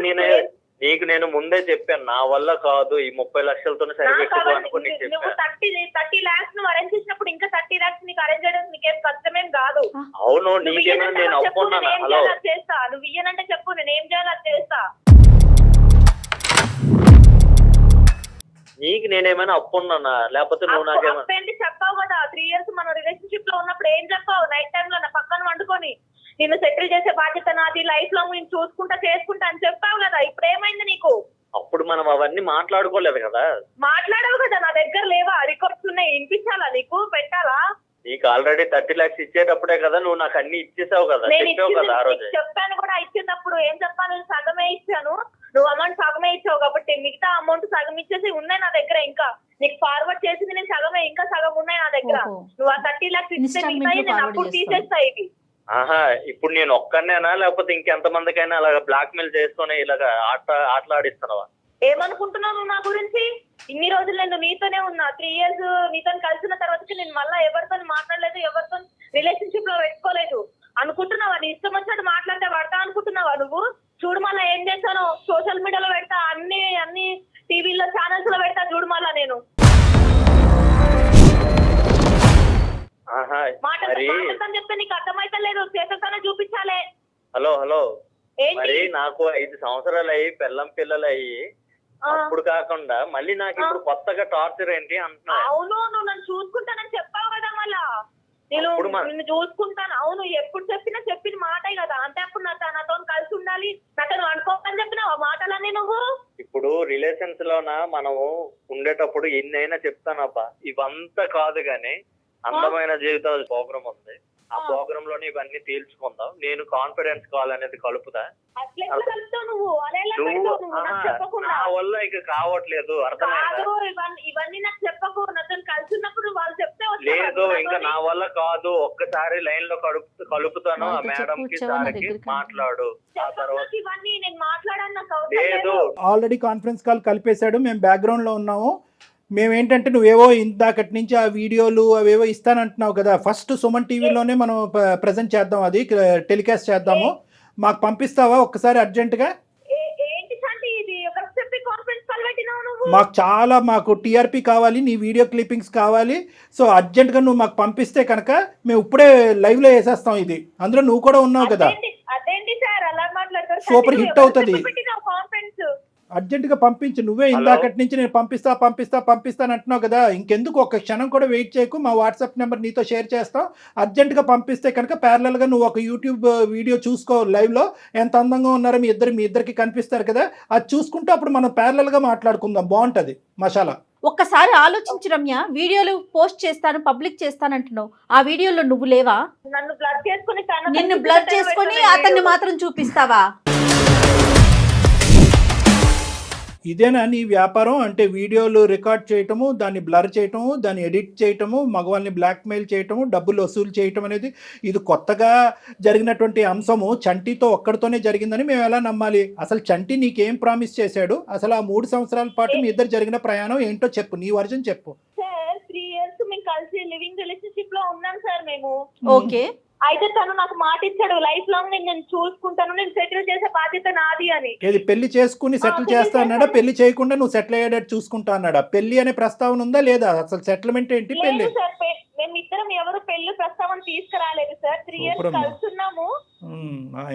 నీకు నేను ముందే చెప్పాను నా వల్ల కాదు, ఈ 30 లక్షలతోనే సరిపెట్టుకో అనుకుని నీకు నువ్వు చెప్పాను. 30 లాక్స్ నువ్వు అరేంజ్ చేసినప్పుడు ఇంకా 30 లాక్స్ నీకు అరేంజ్ చేయడం నీకేం కష్టమేం కాదు. అవును, నువ్వు నీకేమైనా నేను ఇయ్యనంటే చెప్పు, అప్పున్నాను. నేను ఏం హలో, చేయాలో అది చేస్తా. నువ్వు ఇయ్యనంటే చెప్పు, నేను ఏం చేయాలో అది చేస్తా. నీకు నేనేమైనా అప్పున్నానా? లేకపోతే నువ్వు నాకేమైనా అప్పేంటి చెప్పావు కదా, 3 ఇయర్స్ మనం రిలేషన్షిప్ లో ఉన్నప్పుడు ఏం చెప్పావు? నైట్ టైమ్ లో నా పక్కన వండుకొని నిన్ను సెటిల్ చేసే బాధ్యత నాది, లైఫ్ లాంగ్ నేను చూసుకుంటా చేసుకుంటా అని చెప్పావు కదా. ఇప్పుడు ఏమైంది నీకు? అప్పుడు మనం అవన్నీ మాట్లాడుకోలేదు కదా. మాట్లాడవు కదా, నా దగ్గర లేవా రికార్డ్స్ ఉన్నాయి? వినిపించాలా నీకు? పెట్టాలా? నీకు ఆల్రెడీ 30 లక్షలు ఇచ్చేటప్పుడే కదా నువ్వు నాకు అన్ని ఇచ్చేసావు కదా, నేను చెప్పావు కదా ఆ రోజు. చెప్పాను కూడా, ఇచ్చినప్పుడు ఏం చెప్పాను? నేను సగమే ఇచ్చాను, నువ్వు అమౌంట్ సగమే ఇచ్చావు కాబట్టి మిగతా అమౌంట్ సగం ఇచ్చేసి ఉన్నాయి నా దగ్గర. ఇంకా నీకు ఫార్వర్డ్ చేసింది నేను సగమే, ఇంకా సగం ఉన్నాయి నా దగ్గర. నువ్వు ఆ 30 లక్షలు ఇస్తే మిగతా నేను అప్పుడు తీసేస్తా. ఇవి ఆహా, ఇప్పుడు నేను ఒక్కనేనా లేకపోతే ఇంకెంతమందికైనా అలాగా బ్లాక్ మెయిల్ చేసుకుని ఇలాగా ఆటలాడిస్తున్నావా? ఏమనుకుంటున్నావు నువ్వు నా గురించి? ఇన్ని రోజులు నేను నీతోనే ఉన్నా, 3 ఇయర్స్ నీతో కలిసిన తర్వాత నేను మళ్ళీ ఎవరితో మాట్లాడలేదు, ఎవరితో రిలేషన్షిప్ లో పెట్టుకోలేదు. అనుకుంటున్నావా నీ ఇష్టం వచ్చినట్టు మాట్లాడితే పడతా అనుకుంటున్నావా నువ్వు? చూడు మళ్ళీ ఏం చేస్తాను, సోషల్ మీడియాలో పెడతా, అన్ని టీవీలో ఛానల్స్ లో పెడతా. చూడు మళ్ళా నేను మాట్లాడతాను చెప్తే నీకు అర్థమైతే లేదు, చేతతోనే చూపించాలి. హలో హలో, ఏంటి? మరి నాకు 5 సంవత్సరాలు అయ్యి పిల్లలు అయ్యి అప్పుడు కాకుండా మళ్ళీ నాకు ఇప్పుడు కొత్తగా టార్చర్ ఏంటి అంటున్నా. అవును, నువ్వు నన్ను చూసుకుంటానని చెప్పావు కదా. మళ్ళా నేను నిన్ను చూసుకుంటాను. అవును, ఎప్పుడు చెప్పిన మాటే కదా. అంటే అప్పుడు నాతో కలిసి ఉండాలి, నాతో అనుకోకని చెప్పినావు ఆ మాటలన్నీ నువ్వు. ఇప్పుడు రిలేషన్స్ లోన మనము ఉండేటప్పుడు ఎన్నైనా చెప్తానబ్బా, ఇవంతా కాదు గాని అందమైన జీవితాలు ప్రోగ్రామ్ ఉంది. ఆ ప్రోగ్రామ్ లోనే ఇవన్నీ తేల్చుకుందాం. నేను కాన్ఫిడెన్స్ కాల్ అనేది కలుపుతా. నా వల్ల ఇక కావట్లేదు, అర్థమైందా? ఇవన్నీ నాకు చెప్పకు. నాతో కలిసి ఉన్నప్పుడు వాళ్ళు చెప్తే లేదు, ఇంకా నా వల్ల కాదు. ఒక్కసారి లైన్ లో కలుపుతాను ఆ మేడం కి, సార్కి మాట్లాడు. ఆ తర్వాత ఇవన్నీ నేను మాట్లాడాను. లేదు, ఆల్రెడీ కాన్ఫరెన్స్ కాల్ కలిపేశాడు, మేము బ్యాక్గ్రౌండ్ లో ఉన్నాము. మేమేంటంటే నువ్వేవో ఇందాకటి నుంచి ఆ వీడియోలు అవేవో ఇస్తానంటున్నావు కదా, ఫస్ట్ సుమన్ టీవీలోనే మనం ప్రజెంట్ చేద్దాం, అది టెలికాస్ట్ చేద్దాము. మాకు పంపిస్తావా ఒక్కసారి అర్జెంటుగా? మాకు టీఆర్పీ కావాలి, నీ వీడియో క్లిప్పింగ్స్ కావాలి. సో అర్జెంటుగా నువ్వు మాకు పంపిస్తే కనుక మేము ఇప్పుడే లైవ్లో వేసేస్తాం ఇది. అందులో నువ్వు కూడా ఉన్నావు కదా, సూపర్ హిట్ అవుతుంది. అర్జెంటుగా పంపించు. నువ్వే ఇందాకటి నుంచి నేను పంపిస్తాను అంటున్నావు కదా, ఇంకెందుకు ఒక్క క్షణం కూడా వెయిట్ చేయకు. మా వాట్సాప్ నెంబర్ నీతో షేర్ చేస్తాం. అర్జెంటుగా పంపిస్తే కనుక ప్యారలల్గా నువ్వు ఒక యూట్యూబ్ వీడియో చూసుకో, లైవ్లో ఎంత అందంగా ఉన్నారో మీ ఇద్దరికి కనిపిస్తారు కదా, అది చూసుకుంటూ అప్పుడు మనం ప్యారలల్గా మాట్లాడుకుందాం. బాగుంటుంది మసాలా. ఒక్కసారి ఆలోచించు రమ్య, వీడియోలు పోస్ట్ చేస్తాను, పబ్లిక్ చేస్తానంటున్నావు, ఆ వీడియోలో నువ్వు లేవా? నిన్ను బ్లర్ చేసుకొని అతన్ని మాత్రం చూపిస్తావా? ఇదేనా నీ వ్యాపారం? అంటే వీడియోలు రికార్డ్ చేయటము, దాన్ని బ్లర్ చేయటము, దాన్ని ఎడిట్ చేయటము, మగవాళ్ళని బ్లాక్మెయిల్ చేయటము, డబ్బులు వసూలు చేయటం అనేది ఇది కొత్తగా జరిగినటువంటి అంశము. చంటితో ఒక్కడితోనే జరిగిందని మేము ఎలా నమ్మాలి? అసలు చంటి నీకేం ప్రామిస్ చేశాడు? అసలు ఆ 3 సంవత్సరాల పాటు మీ ఇద్దరు జరిగిన ప్రయాణం ఏంటో చెప్పు, నీ వర్జన్ చెప్పు. సార్ 3 ఇయర్స్ మేము కలిసి లివింగ్ రిలేషన్షిప్ లో ఉన్నాం సార్ మేము. ఓకే, అయితే తను నాకు మాట ఇచ్చాడు, లైఫ్ లాంగ్ నేను చూసుకుంటాను, నేను సెటిల్ చేసే బాధ్యత నాది అని. ఏది పెళ్లి చేసుకుని సెటిల్ settle చేస్తా అన్నాడా, చేస్తాను. పెళ్లి చేయకుండా నువ్వు సెటిల్ అయ్యేటట్టు చూసుకుంటా అన్నాడా? పెళ్లి అనే ప్రస్తావన ఉందా లేదా? అసలు సెటిల్మెంట్ ఏంటి, పెళ్లి? లేదు సార్, మేమిద్దరం ఎవరు పెళ్లి ప్రస్తావన తీసుకురాలేదు సార్. 3 years సూపరమ్మా. కలుసున్నాము.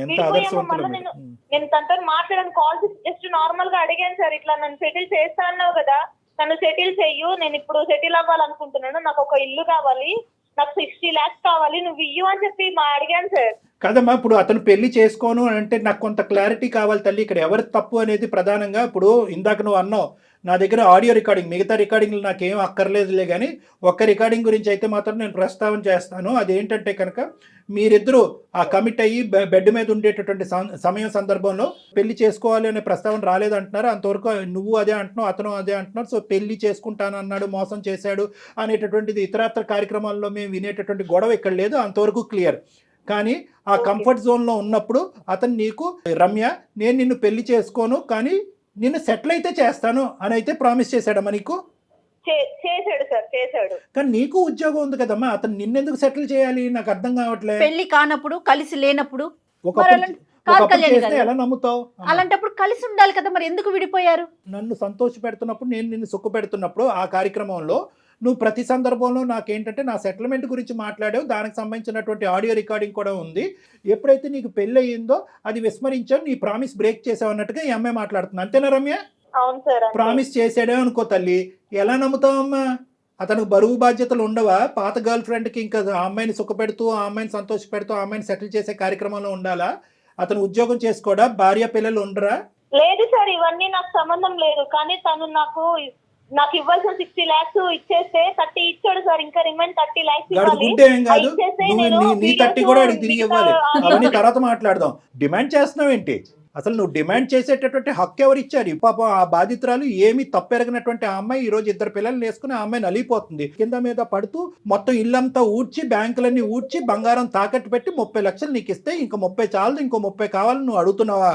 ఎంత విడిపోయాము. ఆదర్శవంతులు మళ్ళీ మీరు. నేను తనతో మాట్లాడాను, కాల్ జస్ట్ నార్మల్ గా అడిగాను సార్, ఇట్లా నన్ను సెటిల్ చేస్తా అన్నావు కదా, నన్ను సెటిల్ చెయ్యు, నేను ఇప్పుడు సెటిల్ అవ్వాలనుకుంటున్నాను, నాకు ఒక ఇల్లు కావాలి, నాకు 60 lakhs కావాలి, నువ్వు ఇయ్యు అని చెప్పి అడిగాను సార్. కదమ్మా, ఇప్పుడు అతను పెళ్లి చేసుకోను అంటే నాకు కొంత క్లారిటీ కావాలి తల్లి. ఇక్కడ ఎవరి తప్పు అనేది ప్రధానంగా, ఇప్పుడు ఇందాక నువ్వు అన్నావు నా దగ్గర ఆడియో రికార్డింగ్, మిగతా రికార్డింగ్లు నాకేం అక్కర్లేదులే, కానీ ఒక్క రికార్డింగ్ గురించి అయితే మాత్రం నేను ప్రస్తావన చేస్తాను. అదేంటంటే కనుక మీరిద్దరూ ఆ కమిట్ అయ్యి బెడ్ మీద ఉండేటటువంటి సమయం సందర్భంలో పెళ్లి చేసుకోవాలి అనే ప్రస్తావన రాలేదంటున్నారు. అంతవరకు నువ్వు అదే అంటున్నావు, అతను అదే అంటున్నారు. సో పెళ్లి చేసుకుంటాను అన్నాడు, మోసం చేశాడు అనేటటువంటిది ఇతరత్ర కార్యక్రమాల్లో మేము వినేటటువంటి గొడవ ఇక్కడ లేదు, అంతవరకు క్లియర్. కానీ ఆ కంఫర్ట్ జోన్లో ఉన్నప్పుడు అతను నీకు, రమ్య నేను నిన్ను పెళ్లి చేసుకోను కానీ నిన్ను సెటిల్ అయితే చేస్తాను అని అయితే ప్రామిస్ చేశాడమ్మా నీకు? చేశాడు సార్, చేశాడు. కానీ నీకు ఉద్యోగం ఉంది కదమ్మా, అతను నిన్నెందుకు సెటిల్ చేయాలి నాకు అర్థం కావట్లేదు. పెళ్లి కానప్పుడు, కలిసి లేనప్పుడు ఒకప్పుడు కళ్యాణ్ చేస్తే గారు. ఎలా నమ్ముతావు? అలాంటప్పుడు కలిసి ఉండాలి కదా, మరి ఎందుకు విడిపోయారు? నన్ను సంతోష పెడుతున్నప్పుడు, నేను నిన్ను సుఖ పెడుతున్నప్పుడు ఆ కార్యక్రమంలో నువ్వు ప్రతి సందర్భంలో నాకేంటంటే నా సెటిల్మెంట్ గురించి మాట్లాడావు, దానికి సంబంధించినటువంటి ఆడియో రికార్డింగ్ కూడా ఉంది. ఎప్పుడైతే నీకు పెళ్ళి అయ్యిందో అది విస్మరించావు, నీ ప్రామిస్ బ్రేక్ చేసావు అన్నట్టుగా ఈ అమ్మాయి మాట్లాడుతుంది. అంతేనా రమ్య? అవును సార్. ప్రామిస్ చేసాడే అనుకో తల్లి, ఎలా నమ్ముతావమ్మా? అతనికి బరువు బాధ్యతలు ఉండవా? పాత గర్ల్ ఫ్రెండ్కి ఇంకా ఆ అమ్మాయిని సుఖపెడుతూ, ఆ అమ్మాయిని సంతోష పెడుతూ, ఆ అమ్మాయిని సెటిల్ చేసే కార్యక్రమంలో ఉండాలా? అతను ఉద్యోగం చేసుకోడా? భార్య పిల్లలు ఉండరా? లేదు సార్, ఇవన్నీ నాకు సంబంధం లేదు. కానీ తను నాకు ఇవ్వాల్సిన 60 lakhs ఇచ్చేస్తే 30 ఇచ్చాడు సార్, ఇంకా రిమైన్ 30 lakhs ఇవ్వాలి. గుడ్డే ఏం కాదు, ఇచ్చేస్తే నువ్వు నేను నీ 30 కూడా అడిగి తిరిగి ఇవ్వాలి. మిగతా అవన్నీ తర్వాత మాట్లాడదాం. డిమాండ్ చేస్తున్నావు ఏంటి? అసలు నువ్వు డిమాండ్ చేసేటటువంటి హక్కు ఎవరు ఇచ్చారు? పాపం ఆ బాధితురాలు ఏమీ తప్పెరగినటువంటి ఆ అమ్మాయి ఈ రోజు 2 పిల్లల్ని వేసుకుని ఆ అమ్మాయి నలిగిపోతుంది, కింద మీద పడుతూ మొత్తం ఇల్లంతా ఊడ్చి, బ్యాంకులన్నీ ఊడ్చి, బంగారం తాకట్టు పెట్టి 30 లక్షలు నీకు ఇస్తే ఇంకో 30 చాలదు, ఇంకో 30 కావాలని నువ్వు అడుగుతున్నావా?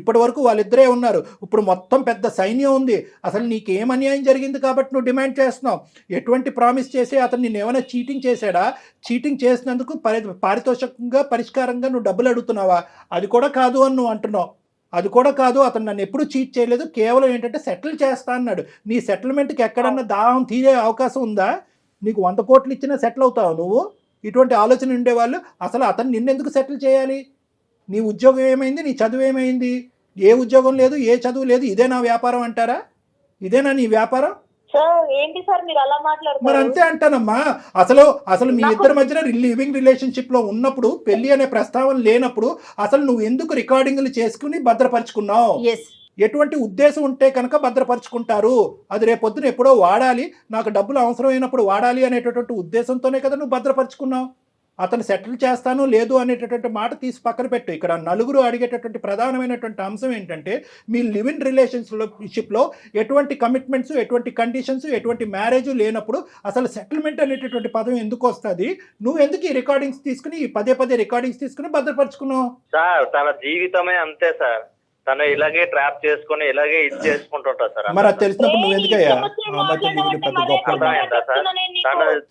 ఇప్పటి వరకు వాళ్ళిద్దరే ఉన్నారు, ఇప్పుడు మొత్తం పెద్ద సైన్యం ఉంది. అసలు నీకేం అన్యాయం జరిగింది కాబట్టి నువ్వు డిమాండ్ చేస్తున్నావు? ఎటువంటి ప్రామిస్ చేసి అతను నిన్ను ఏమైనా చీటింగ్ చేశాడా? చీటింగ్ చేసినందుకు పారితోషికంగా, పరిష్కారంగా నువ్వు డబ్బులు అడుగుతున్నావా? అది కూడా కాదు అని నువ్వు అంటున్నావు. అది కూడా కాదు, అతను నన్ను ఎప్పుడు చీట్ చేయలేదు, కేవలం ఏంటంటే సెటిల్ చేస్తా అన్నాడు. నీ సెటిల్మెంట్కి ఎక్కడన్నా దాహం తీరే అవకాశం ఉందా? నీకు 100 కోట్లు ఇచ్చినా సెటిల్ అవుతావు నువ్వు? ఇటువంటి ఆలోచన ఉండేవాళ్ళు అసలు అతను నిన్నెందుకు సెటిల్ చేయాలి? నీ ఉద్యోగం ఏమైంది? నీ చదువు ఏమైంది? ఏ ఉద్యోగం లేదు, ఏ చదువు లేదు, ఇదే నా వ్యాపారం అంటారా? ఇదేనా నీ వ్యాపారం? సార్ ఏంటి సార్ మీరు అలా మరి మాట్లాడుతున్నారు? అంతే అంటానమ్మా. అసలు మీ ఇద్దరి మధ్యన లివింగ్ రిలేషన్షిప్ లో ఉన్నప్పుడు, పెళ్లి అనే ప్రస్తావన లేనప్పుడు అసలు నువ్వు ఎందుకు రికార్డింగ్లు చేసుకుని భద్రపరుచుకున్నావు? ఎటువంటి ఉద్దేశం ఉంటే కనుక భద్రపరుచుకుంటారు. అది రేపొద్దున ఎప్పుడో వాడాలి, నాకు డబ్బులు అవసరమైనప్పుడు వాడాలి అనేటటువంటి ఉద్దేశంతోనే కదా నువ్వు భద్రపరుచుకున్నావు. అతను సెటిల్ చేస్తాను లేదు అనేటటువంటి మాట తీసి పక్కన పెట్టు. ఇక్కడ నలుగురు అడిగేటటువంటి ప్రధానమైనటువంటి అంశం ఏంటంటే మీ లివింగ్ రిలేషన్షిప్లో ఎటువంటి కమిట్మెంట్స్, ఎటువంటి కండిషన్స్, ఎటువంటి మ్యారేజ్ లేనప్పుడు అసలు సెటిల్మెంట్ అనేటటువంటి పదం ఎందుకు వస్తుంది? నువ్వు ఎందుకు ఈ రికార్డింగ్స్ తీసుకుని, ఈ పదే రికార్డింగ్స్ తీసుకుని భద్రపరుచుకున్నావు? సార్ తన జీవితమే అంతే సార్, తను ఇలాగే ట్రాప్ చేసుకుని ఇలాగే ఇది చేసుకుంటుంటా సార్. మరి అది తెలిసినప్పుడు నువ్వు ఎందుకయ్యా పెద్ద గొప్ప?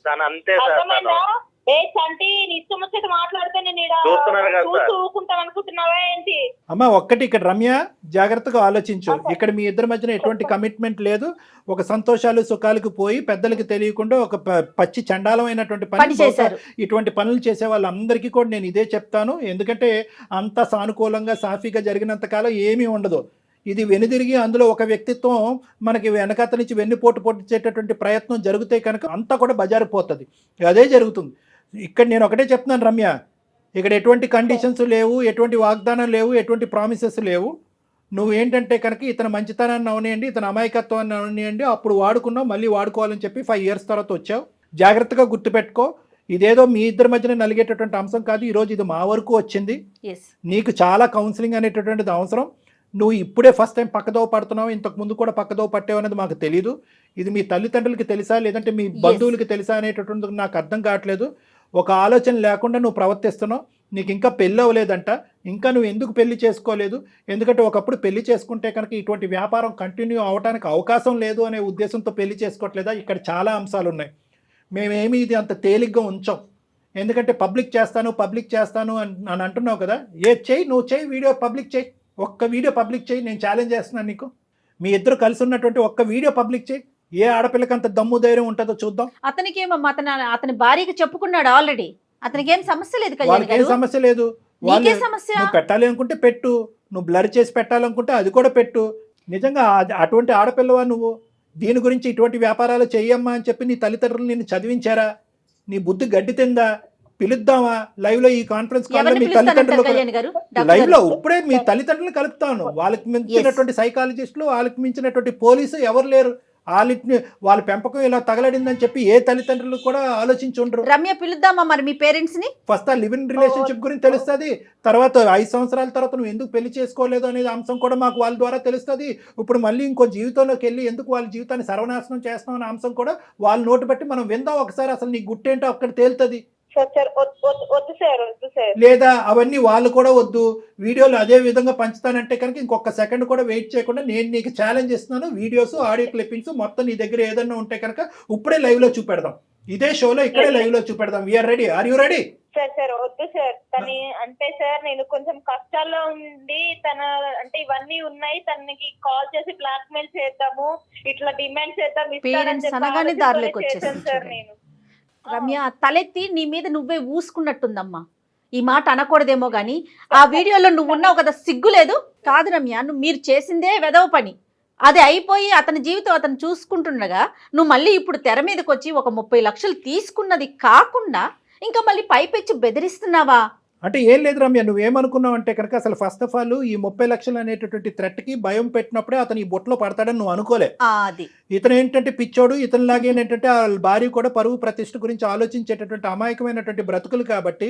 తను అంతే సార్. తను ఏ చంటి నీ ఇష్టం వచ్చేది మాట్లాడితే నేను చూస్తూ ఊకుంటాను అనుకుంటున్నావా ఏంటి? అమ్మ ఒక్కటి, ఇక్కడ రమ్య జాగ్రత్తగా ఆలోచించు. ఇక్కడ మీ ఇద్దరి మధ్యన ఎటువంటి కమిట్మెంట్ లేదు. ఒక సంతోషాలు సుఖాలకు పోయి పెద్దలకి తెలియకుండా ఒక పచ్చి చండాలమైనటువంటి పని చేశారు. ఇటువంటి పనులు చేసే వాళ్ళందరికీ కూడా నేను ఇదే చెప్తాను. ఎందుకంటే అంత సానుకూలంగా సాఫీగా జరిగినంత కాలం ఏమీ ఉండదు. ఇది వెనుదిరిగి అందులో ఒక వ్యక్తిత్వం మనకి వెనకాత నుంచి వెన్నుపోటు పొడిచేటటువంటి ప్రయత్నం జరిగితే కనుక అంతా కూడా బజారిపోతుంది. అదే జరుగుతుంది. ఇక్కడ నేను ఒకటే చెప్తున్నాను రమ్య, ఇక్కడ ఎటువంటి కండిషన్స్ లేవు, ఎటువంటి వాగ్దానం లేవు, ఎటువంటి ప్రామిసెస్ లేవు. నువ్వు ఏంటంటే కనుక ఇతను మంచితనాన్ని అవనియండి, ఇతను అమాయకత్వాన్ని అవనియండి, అప్పుడు వాడుకున్నావు, మళ్ళీ వాడుకోవాలని చెప్పి 5 years తర్వాత వచ్చావు. జాగ్రత్తగా గుర్తుపెట్టుకో, ఇదేదో మీ ఇద్దరి మధ్యన నలిగేటటువంటి అంశం కాదు. ఈరోజు ఇది మా వరకు వచ్చింది. నీకు చాలా కౌన్సిలింగ్ అనేటటువంటిది అవసరం. నువ్వు ఇప్పుడే ఫస్ట్ టైం పక్కదోవ పడుతున్నావు, ఇంతకు ముందు కూడా పక్కదోవ పట్టావు అనేది మాకు తెలియదు. ఇది మీ తల్లిదండ్రులకి తెలుసా లేదంటే మీ బంధువులకి తెలుసా అనేటటువంటిది నాకు అర్థం కావట్లేదు. ఒక ఆలోచన లేకుండా నువ్వు ప్రవర్తిస్తున్నావు. నీకు ఇంకా పెళ్ళి అవ్వలేదంట, ఇంకా నువ్వు ఎందుకు పెళ్లి చేసుకోలేదు? ఎందుకంటే ఒకప్పుడు పెళ్లి చేసుకుంటే కనుక ఇటువంటి వ్యాపారం కంటిన్యూ అవడానికి అవకాశం లేదు అనే ఉద్దేశంతో పెళ్లి చేసుకోవట్లేదా? ఇక్కడ చాలా అంశాలు ఉన్నాయి. మేమేమి ఇది అంత తేలిగ్గా ఉంచాం. ఎందుకంటే పబ్లిక్ చేస్తాను అని అంటున్నావు కదా. నువ్వు చేయి, వీడియో పబ్లిక్ చేయి, ఒక్క వీడియో పబ్లిక్ చేయి, నేను ఛాలెంజ్ చేస్తున్నాను నీకు. మీ ఇద్దరు కలిసి ఉన్నటువంటి ఒక్క వీడియో పబ్లిక్ చేయి, ఏ ఆడపిల్లకి అంత దమ్ము ధైర్యం ఉంటుందో చూద్దాం. అతనికి ఏమమ్మా, అతని భార్యకి చెప్పుకున్నాడు ఆల్రెడీ, అతనికి ఏం సమస్య లేదు కళ్యాణ్ వాళ్ళకి ఏం గారు. సమస్య లేదు. నీకే సమస్య. నువ్వు పెట్టాలి అనుకుంటే పెట్టు, నువ్వు బ్లర్ చేసి పెట్టాలనుకుంటే అది కూడా పెట్టు. నిజంగా అటువంటి ఆడపిల్లవా నువ్వు? దీని గురించి ఇటువంటి వ్యాపారాలు చెయ్యమ్మా అని చెప్పి నీ తల్లిదండ్రులు నిన్ను చదివించారా? నీ బుద్ధి గడ్డి తిందా? పిలుద్దామా లైవ్ లో, ఈ కాన్ఫరెన్స్ కాల్ లో మీ తల్లిదండ్రులు కళ్యాణ్ గారు లైవ్ లో ఇప్పుడే మీ తల్లిదండ్రులు కలుపుతాను. వాళ్ళకి మించినటువంటి సైకాలజిస్టులు, వాళ్ళకి మించినటువంటి పోలీసు ఎవరు లేరు. వాళ్ళ పెంపకం ఇలా తగలడిందని చెప్పి ఏ తల్లిదండ్రులు కూడా ఆలోచించుండ్రు. రమ్య పిలుద్దామా మరి మీ పేరెంట్స్ ని? ఫస్ట్ ఆ లివ్ ఇన్ రిలేషన్షిప్ గురించి తెలుస్తుంది. తర్వాత 5 సంవత్సరాల తర్వాత నువ్వు ఎందుకు పెళ్లి చేసుకోలేదు అనేది అంశం కూడా మాకు వాళ్ళ ద్వారా తెలుస్తుంది. ఇప్పుడు మళ్ళీ ఇంకో జీవితంలోకి వెళ్ళి ఎందుకు వాళ్ళ జీవితాన్ని సర్వనాశనం చేస్తాం అనే అంశం కూడా వాళ్ళ నోటు బట్టి మనం విందాం ఒకసారి. అసలు నీ గుట్టేంటో అక్కడ తేలుతుంది. లేదా అవన్నీ వాళ్ళు కూడా వద్దు, వీడియోలు అదే విధంగా పంచుతానంటే కనుక ఇంకొక సెకండ్ కూడా వెయిట్ చేయకుండా నేను నీకు ఛాలెంజ్ ఇస్తున్నాను. వీడియోస్, ఆడియో క్లిప్పింగ్స్ మొత్తం నీ దగ్గర ఏదైనా ఉంటే కనుక ఇప్పుడే లైవ్ లో చూపెడదాం. ఇదే షోలో ఇక్కడే లైవ్ లో చూపెడదాం. We are ready. Are you ready? Sir వద్దు సార్. తను అంటే సార్ నేను కొంచెం కష్టాల్లో ఉండి అంటే ఇవన్నీ ఉన్నాయి, తనకి కాల్ చేసి బ్లాక్ మెయిల్ చేద్దాము, ఇట్లా డిమాండ్ చేద్దాం పేరెంట్స్ అనగానే దారిలోకి వచ్చేసాను సార్ నేను. రమ్య, తలెత్తి నీ మీద నువ్వే ఊసుకున్నట్టుందమ్మా. ఈ మాట అనకూడదేమో గానీ ఆ వీడియోలో నువ్వు ఉన్నావు కదా, సిగ్గు లేదు? కాదు రమ్య, మీరు చేసిందే వెదవ పని. అది అయిపోయి అతని జీవితం అతను చూసుకుంటుండగా నువ్వు మళ్ళీ ఇప్పుడు తెర మీదకి వచ్చి ఒక 30 లక్షలు తీసుకున్నది కాకుండా ఇంకా మళ్ళీ పైపెచ్చి బెదిరిస్తున్నావా? అంటే ఏం లేదు రమ్య, నువ్వేమనుకున్నావు అంటే కనుక అసలు ఫస్ట్ ఆఫ్ ఆల్ ఈ 30 లక్షలు అనేటటువంటి థ్రెట్కి భయం పెట్టినప్పుడే అతను ఈ బొట్లో పడతాడని నువ్వు అనుకోలే. అది ఇతను ఏంటంటే పిచ్చోడు, ఇతనిలాగే ఏంటంటే ఆ భార్య కూడా పరువు ప్రతిష్ఠ గురించి ఆలోచించేటటువంటి అమాయకమైనటువంటి బ్రతుకులు. కాబట్టి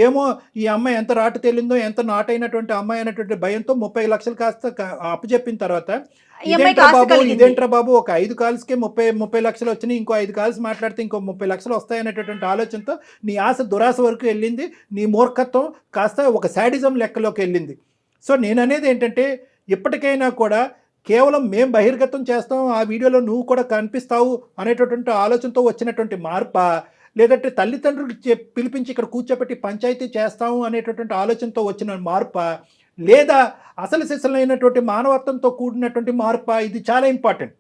ఏమో ఈ అమ్మాయి ఎంత రాటు తేలిందో, ఎంత నాటైనటువంటి అమ్మాయి అనేటువంటి భయంతో 30 లక్షలు కాస్త అప్పచెప్పిన తర్వాత ఇదేంట్రా బాబు ఒక 5 కాల్స్కే 30 లక్షలు వచ్చినాయి, ఇంకో 5 కాల్స్ మాట్లాడితే ఇంకో 30 లక్షలు వస్తాయనేటటువంటి ఆలోచనతో నీ ఆశ దురాశ వరకు వెళ్ళింది. నీ మూర్ఖత్వం కాస్త ఒక శాడిజం లెక్కలోకి వెళ్ళింది. సో నేను అనేది ఏంటంటే ఇప్పటికైనా కూడా కేవలం మేం బహిర్గతం చేస్తాం, ఆ వీడియోలో నువ్వు కూడా కనిపిస్తావు అనేటటువంటి ఆలోచనతో వచ్చినటువంటి మార్పా, లేదంటే తల్లిదండ్రులకు పిలిపించి ఇక్కడ కూర్చోబెట్టి పంచాయతీ చేస్తాము అనేటటువంటి ఆలోచనతో వచ్చిన మార్పా, లేదా అసలు సిసలైనటువంటి మానవత్వంతో కూడినటువంటి మార్పా? ఇది చాలా ఇంపార్టెంట్.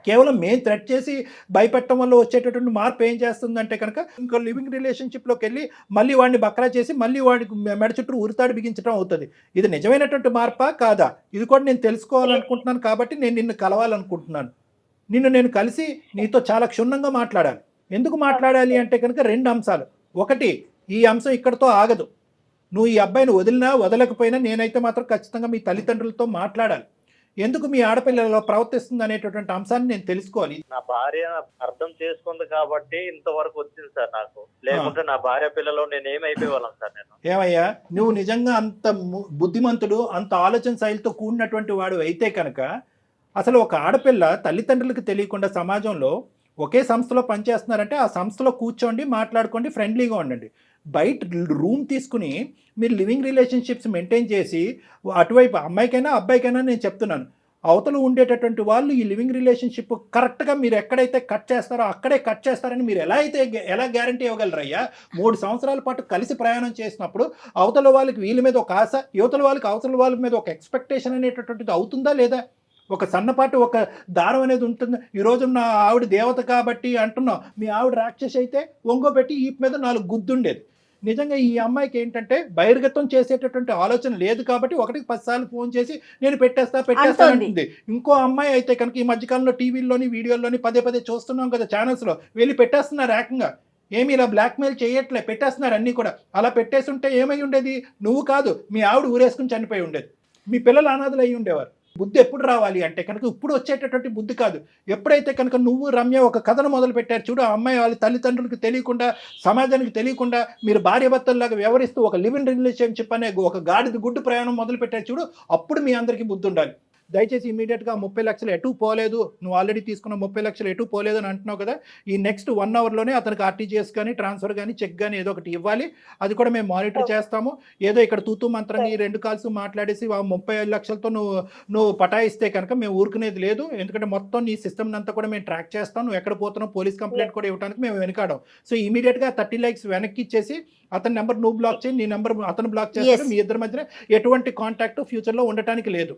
కేవలం మేము థ్రెట్ చేసి భయపెట్టడం వల్ల వచ్చేటటువంటి మార్పు ఏం చేస్తుందంటే కనుక ఇంకో లివింగ్ రిలేషన్షిప్లోకి వెళ్ళి మళ్ళీ వాడిని బక్రా చేసి మళ్ళీ వాడికి మెడ చుట్టూ ఉరితాడు బిగించడం అవుతుంది. ఇది నిజమైనటువంటి మార్పా కాదా? ఇది కూడా నేను తెలుసుకోవాలనుకుంటున్నాను. కాబట్టి నేను నిన్ను కలవాలనుకుంటున్నాను. నేను కలిసి నీతో చాలా క్షుణ్ణంగా మాట్లాడాలి. ఎందుకు మాట్లాడాలి అంటే కనుక 2 అంశాలు. ఒకటి, ఈ అంశం ఇక్కడితో ఆగదు. నువ్వు ఈ అబ్బాయిని వదిలినా వదలకపోయినా నేనైతే మాత్రం ఖచ్చితంగా మీ తల్లిదండ్రులతో మాట్లాడాలి. ఎందుకు మీ ఆడపిల్లలు ప్రవర్తిస్తుంది అనేటటువంటి అంశాన్ని నేను తెలుసుకోవాలి. నా భార్య అర్థం చేసుకుంది కాబట్టి ఇంతవరకు వచ్చింది సార్ నాకు. లేకుంటే నా భార్య పిల్లలు నేను ఏమైపోయేవాళ్ళం సార్. నేను ఏమయ్యా, నువ్వు నిజంగా అంత బుద్ధిమంతుడు, అంత ఆలోచన శైలితో కూడినటువంటి వాడు అయితే కనుక అసలు ఒక ఆడపిల్ల తల్లిదండ్రులకు తెలియకుండా సమాజంలో ఒకే సంస్థలో పనిచేస్తున్నారంటే ఆ సంస్థలో కూర్చోండి, మాట్లాడుకోండి, ఫ్రెండ్లీగా ఉండండి. బయట రూమ్ తీసుకుని మీరు లివింగ్ రిలేషన్షిప్స్ మెయింటైన్ చేసి అటువైపు అమ్మాయికైనా అబ్బాయికైనా నేను చెప్తున్నాను, అవతల ఉండేటటువంటి వాళ్ళు ఈ లివింగ్ రిలేషన్షిప్ కరెక్ట్గా మీరు ఎక్కడైతే కట్ చేస్తారో అక్కడే కట్ చేస్తారని మీరు ఎలా గ్యారంటీ ఇవ్వగలరయ్యా? 3 సంవత్సరాల పాటు కలిసి ప్రయాణం చేసినప్పుడు అవతల వాళ్ళకి వీళ్ళ మీద ఒక ఆశ, యువతల వాళ్ళకి అవతల వాళ్ళ మీద ఒక ఎక్స్పెక్టేషన్ అనేటటువంటిది అవుతుందా లేదా? ఒక సన్నపాటి ఒక దారం అనేది ఉంటుంది. ఈరోజు నా ఆవిడ దేవత కాబట్టి అంటున్నాం, మీ ఆవిడ రాక్షసి అయితే ఒంగోబెట్టి ఈ మీద 4 గుద్దుండేది. నిజంగా ఈ అమ్మాయికి ఏంటంటే బహిర్గతం చేసేటటువంటి ఆలోచన లేదు కాబట్టి 1కి 10 సార్లు ఫోన్ చేసి నేను పెట్టేస్తానంటుంది. ఇంకో అమ్మాయి అయితే కనుక ఈ మధ్యకాలంలో టీవీల్లోని వీడియోల్లోని పదే చూస్తున్నాం కదా, ఛానల్స్లో వెళ్ళి పెట్టేస్తున్నారు ఏకంగా. ఏమి ఇలా బ్లాక్మెయిల్ చేయట్లే, పెట్టేస్తున్నారు అన్నీ కూడా. అలా పెట్టేసి ఉంటే ఏమై ఉండేది? నువ్వు కాదు, మీ ఆవిడ ఊరేసుకుని చనిపోయి ఉండేది, మీ పిల్లలు అనాథలు అయ్యి ఉండేవారు. బుద్ధి ఎప్పుడు రావాలి అంటే కనుక ఇప్పుడు వచ్చేటటువంటి బుద్ధి కాదు. ఎప్పుడైతే కనుక నువ్వు రమ్య ఒక కథను మొదలు పెట్టారు చూడు, ఆ అమ్మాయి వాళ్ళ తల్లిదండ్రులకు తెలియకుండా, సమాజానికి తెలియకుండా మీరు భార్యాభర్తల్లాగా వ్యవహరిస్తూ ఒక లివ్ ఇన్ రిలేషన్షిప్ అనే ఒక గాడిద గుడ్డు ప్రయాణం మొదలు పెట్టారు చూడు, అప్పుడు మీ అందరికీ బుద్ధి ఉండాలి. దయచేసి ఇమీడియట్గా 30 లక్షలు ఎటు పోలేదు, నువ్వు ఆల్రెడీ తీసుకున్న 30 లక్షలు ఎటు పోలేదు అని అంటున్నావు కదా, ఈ నెక్స్ట్ 1 అవర్లోనే అతనికి ఆర్టీజీఎస్ కానీ ట్రాన్స్ఫర్ కానీ చెక్ కానీ ఏదో ఒకటి ఇవ్వాలి. అది కూడా మేము మానిటర్ చేస్తాము. ఏదో ఇక్కడ తూతూ మంత్రంగా ఈ 2 కాల్స్ మాట్లాడేసి 35 లక్షలతో నువ్వు పటాయిస్తే కనుక మేము ఊరుకునేది లేదు. ఎందుకంటే మొత్తం నీ సిస్టమ్ అంతా కూడా మేము ట్రాక్ చేస్తాం. నువ్వు ఎక్కడ పోతున్నావు పోలీస్ కంప్లైంట్ కూడా ఇవ్వడానికి మేము వెనకాడం. సో ఇమీడియట్గా 30 లైక్స్ వెనక్కి ఇచ్చేసి అతని నెంబర్ నువ్వు బ్లాక్ చేయి, నీ నెంబర్ అతను బ్లాక్ చేస్తారు. మీ ఇద్దరి మధ్యన ఎటువంటి కాంటాక్ట్ ఫ్యూచర్లో ఉండటానికి లేదు.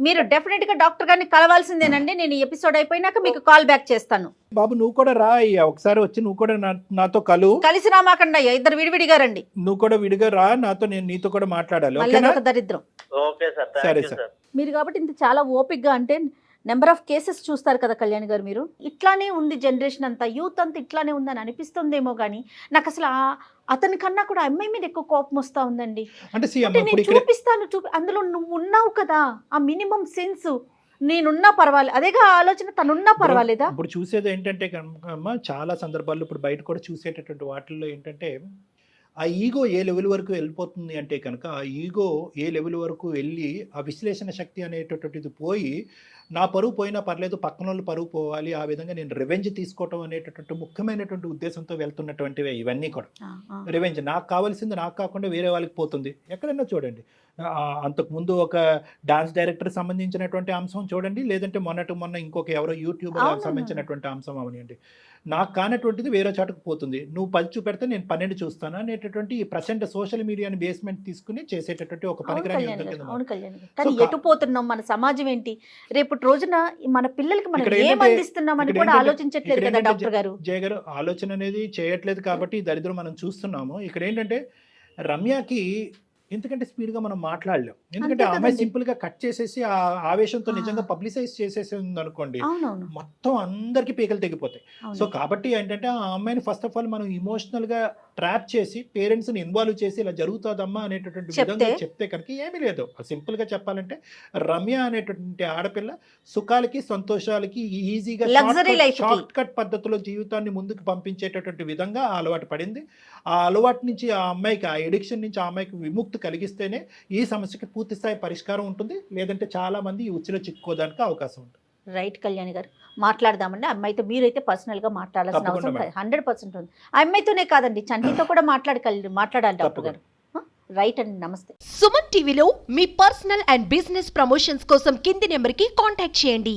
మీరు డెఫినెట్ గా డాక్టర్ గారిని కలవాల్సిందేనండి. నేను ఈ ఎపిసోడ్ అయిపోయినాక మీకు కాల్ బ్యాక్ చేస్తాను. బాబు నువ్వు కూడా రా అయ్యా, ఒకసారి వచ్చి నువ్వు కూడా నాతో కలిసి రామాకండి అయ్యా, ఇద్దరు విడివిడిగా రండి. నువ్వు కూడా విడిగా రా నాతో, నేను నీతో కూడా మాట్లాడాలి. మళ్ళీ ఓకేనా? ఒక దరిద్రం. ఓకే సార్, సరే థ్యాంక్ యూ సార్. సార్. మీరు కాబట్టి ఇంత చాలా ఓపిక్గా, అంటే నెంబర్ ఆఫ్ కేసెస్ చూస్తారు కదా కళ్యాణ్ గారు, మీరు ఇట్లానే ఉంది జనరేషన్ అంతా, యూత్ అంతా ఇట్లానే ఉందని అనిపిస్తుందేమో కానీ నాకు అసలు అతని కన్నా కూడా అమ్మాయి మీద ఎక్కువ కోపం వస్తూ ఉందండి. అంటే అంటే నేను చూపిస్తాను అందులో నువ్వు ఉన్నావు కదా, ఆ మినిమం సెన్స్, నేనున్నా పర్వాలేదు, అదేగా ఆలోచన, తనున్నా పర్వాలేదా? ఇప్పుడు చూసేది ఏంటంటే అమ్మ, చాలా సందర్భాల్లో ఇప్పుడు బయట కూడా చూసేటటువంటి వాటిల్లో ఏంటంటే ఆ ఈగో ఏ లెవెల్ వరకు వెళ్ళిపోతుంది అంటే కనుక, ఆ ఈగో ఏ లెవెల్ వరకు వెళ్ళి ఆ విశ్లేషణ శక్తి అనేటటువంటిది పోయి, నా పరువు పోయినా పర్లేదు పక్కన వాళ్ళు పరువు పోవాలి, ఆ విధంగా నేను రివెంజ్ తీసుకోవటం అనేటటువంటి ముఖ్యమైనటువంటి ఉద్దేశంతో వెళ్తున్నటువంటివే ఇవన్నీ కూడా. రివెంజ్ నాకు కావాల్సింది నాకు కాకుండా వేరే వాళ్ళకి పోతుంది. ఎక్కడైనా చూడండి, అంతకుముందు ఒక డాన్స్ డైరెక్టర్ సంబంధించినటువంటి అంశం చూడండి, లేదంటే మొన్న ఇంకొక ఎవరో యూట్యూబర్ సంబంధించినటువంటి అంశం అవనివ్వండి, నాకు కానటువంటిది వేరే చోటకు పోతుంది. నువ్వు 10 చూపెడితే నేను 12 చూస్తాను అనేటటువంటి ఈ ప్రజెంట్ సోషల్ మీడియాని బేస్మెంట్ తీసుకుని చేసేటటువంటి ఒక పనికిరాని యుద్ధం కింద. అవును కళ్యాణ్ గారు, కానీ ఎటు పోతున్నాం, మన సమాజం ఏంటి, రేపటి రోజున మన పిల్లలకి మనం ఏం అందిస్తున్నామని కూడా ఆలోచించట్లేదు కదా డాక్టర్ గారు. జయ గారు ఆలోచన అనేది చేయట్లేదు కాబట్టి ఈ దరిద్రం మనం చూస్తున్నాము. ఇక్కడ ఏంటంటే రమ్యకి ఎందుకంటే స్పీడ్గా మనం మాట్లాడలేం, ఎందుకంటే ఆ అమ్మాయి సింపుల్గా కట్ చేసేసి ఆ ఆవేశంతో నిజంగా పబ్లిసైజ్ చేసేసి ఉందనుకోండి, మొత్తం అందరికీ పీకలు తెగిపోతాయి. సో కాబట్టి ఏంటంటే ఆ అమ్మాయిని ఫస్ట్ ఆఫ్ ఆల్ మనం ఇమోషనల్గా ట్రాప్ చేసి పేరెంట్స్ని ఇన్వాల్వ్ చేసి ఇలా జరుగుతుందమ్మా అనేటటువంటి విధంగా చెప్తే కనుక ఏమీ లేదు. సింపుల్గా చెప్పాలంటే రమ్య అనేటటువంటి ఆడపిల్ల సుఖాలకి సంతోషాలకి ఈజీగా షార్ట్ కట్ పద్ధతిలో జీవితాన్ని ముందుకు పంపించేటటువంటి విధంగా ఆ అలవాటు పడింది. ఆ అలవాటు నుంచి ఆ అమ్మాయికి, ఆ ఎడిక్షన్ నుంచి ఆ అమ్మాయికి విముక్తి కలిగిస్తేనే ఈ సమస్యకి పూర్తి స్థాయి పరిష్కారం ఉంటుంది. లేదంటే చాలా మంది ఈ ఉచ్చులో చిక్కుకోవడానికి అవకాశం ఉంటుంది. రైట్ కళ్యాణ్ గారు, మాట్లాడదామండి. అమ్మాయితో మీరైతే పర్సనల్గా మాట్లాడాల్సిన అవసరం 100% ఉంది. ఆ అమ్మాయితోనే కాదండి, చంటితో కూడా మాట్లాడాలి డాక్టర్ గారు. రైట్ అండి, నమస్తే. సుమన్ టీవీలో మీ పర్సనల్ అండ్ బిజినెస్ ప్రమోషన్స్ కోసం కింది నెంబర్కి కాంటాక్ట్ చేయండి.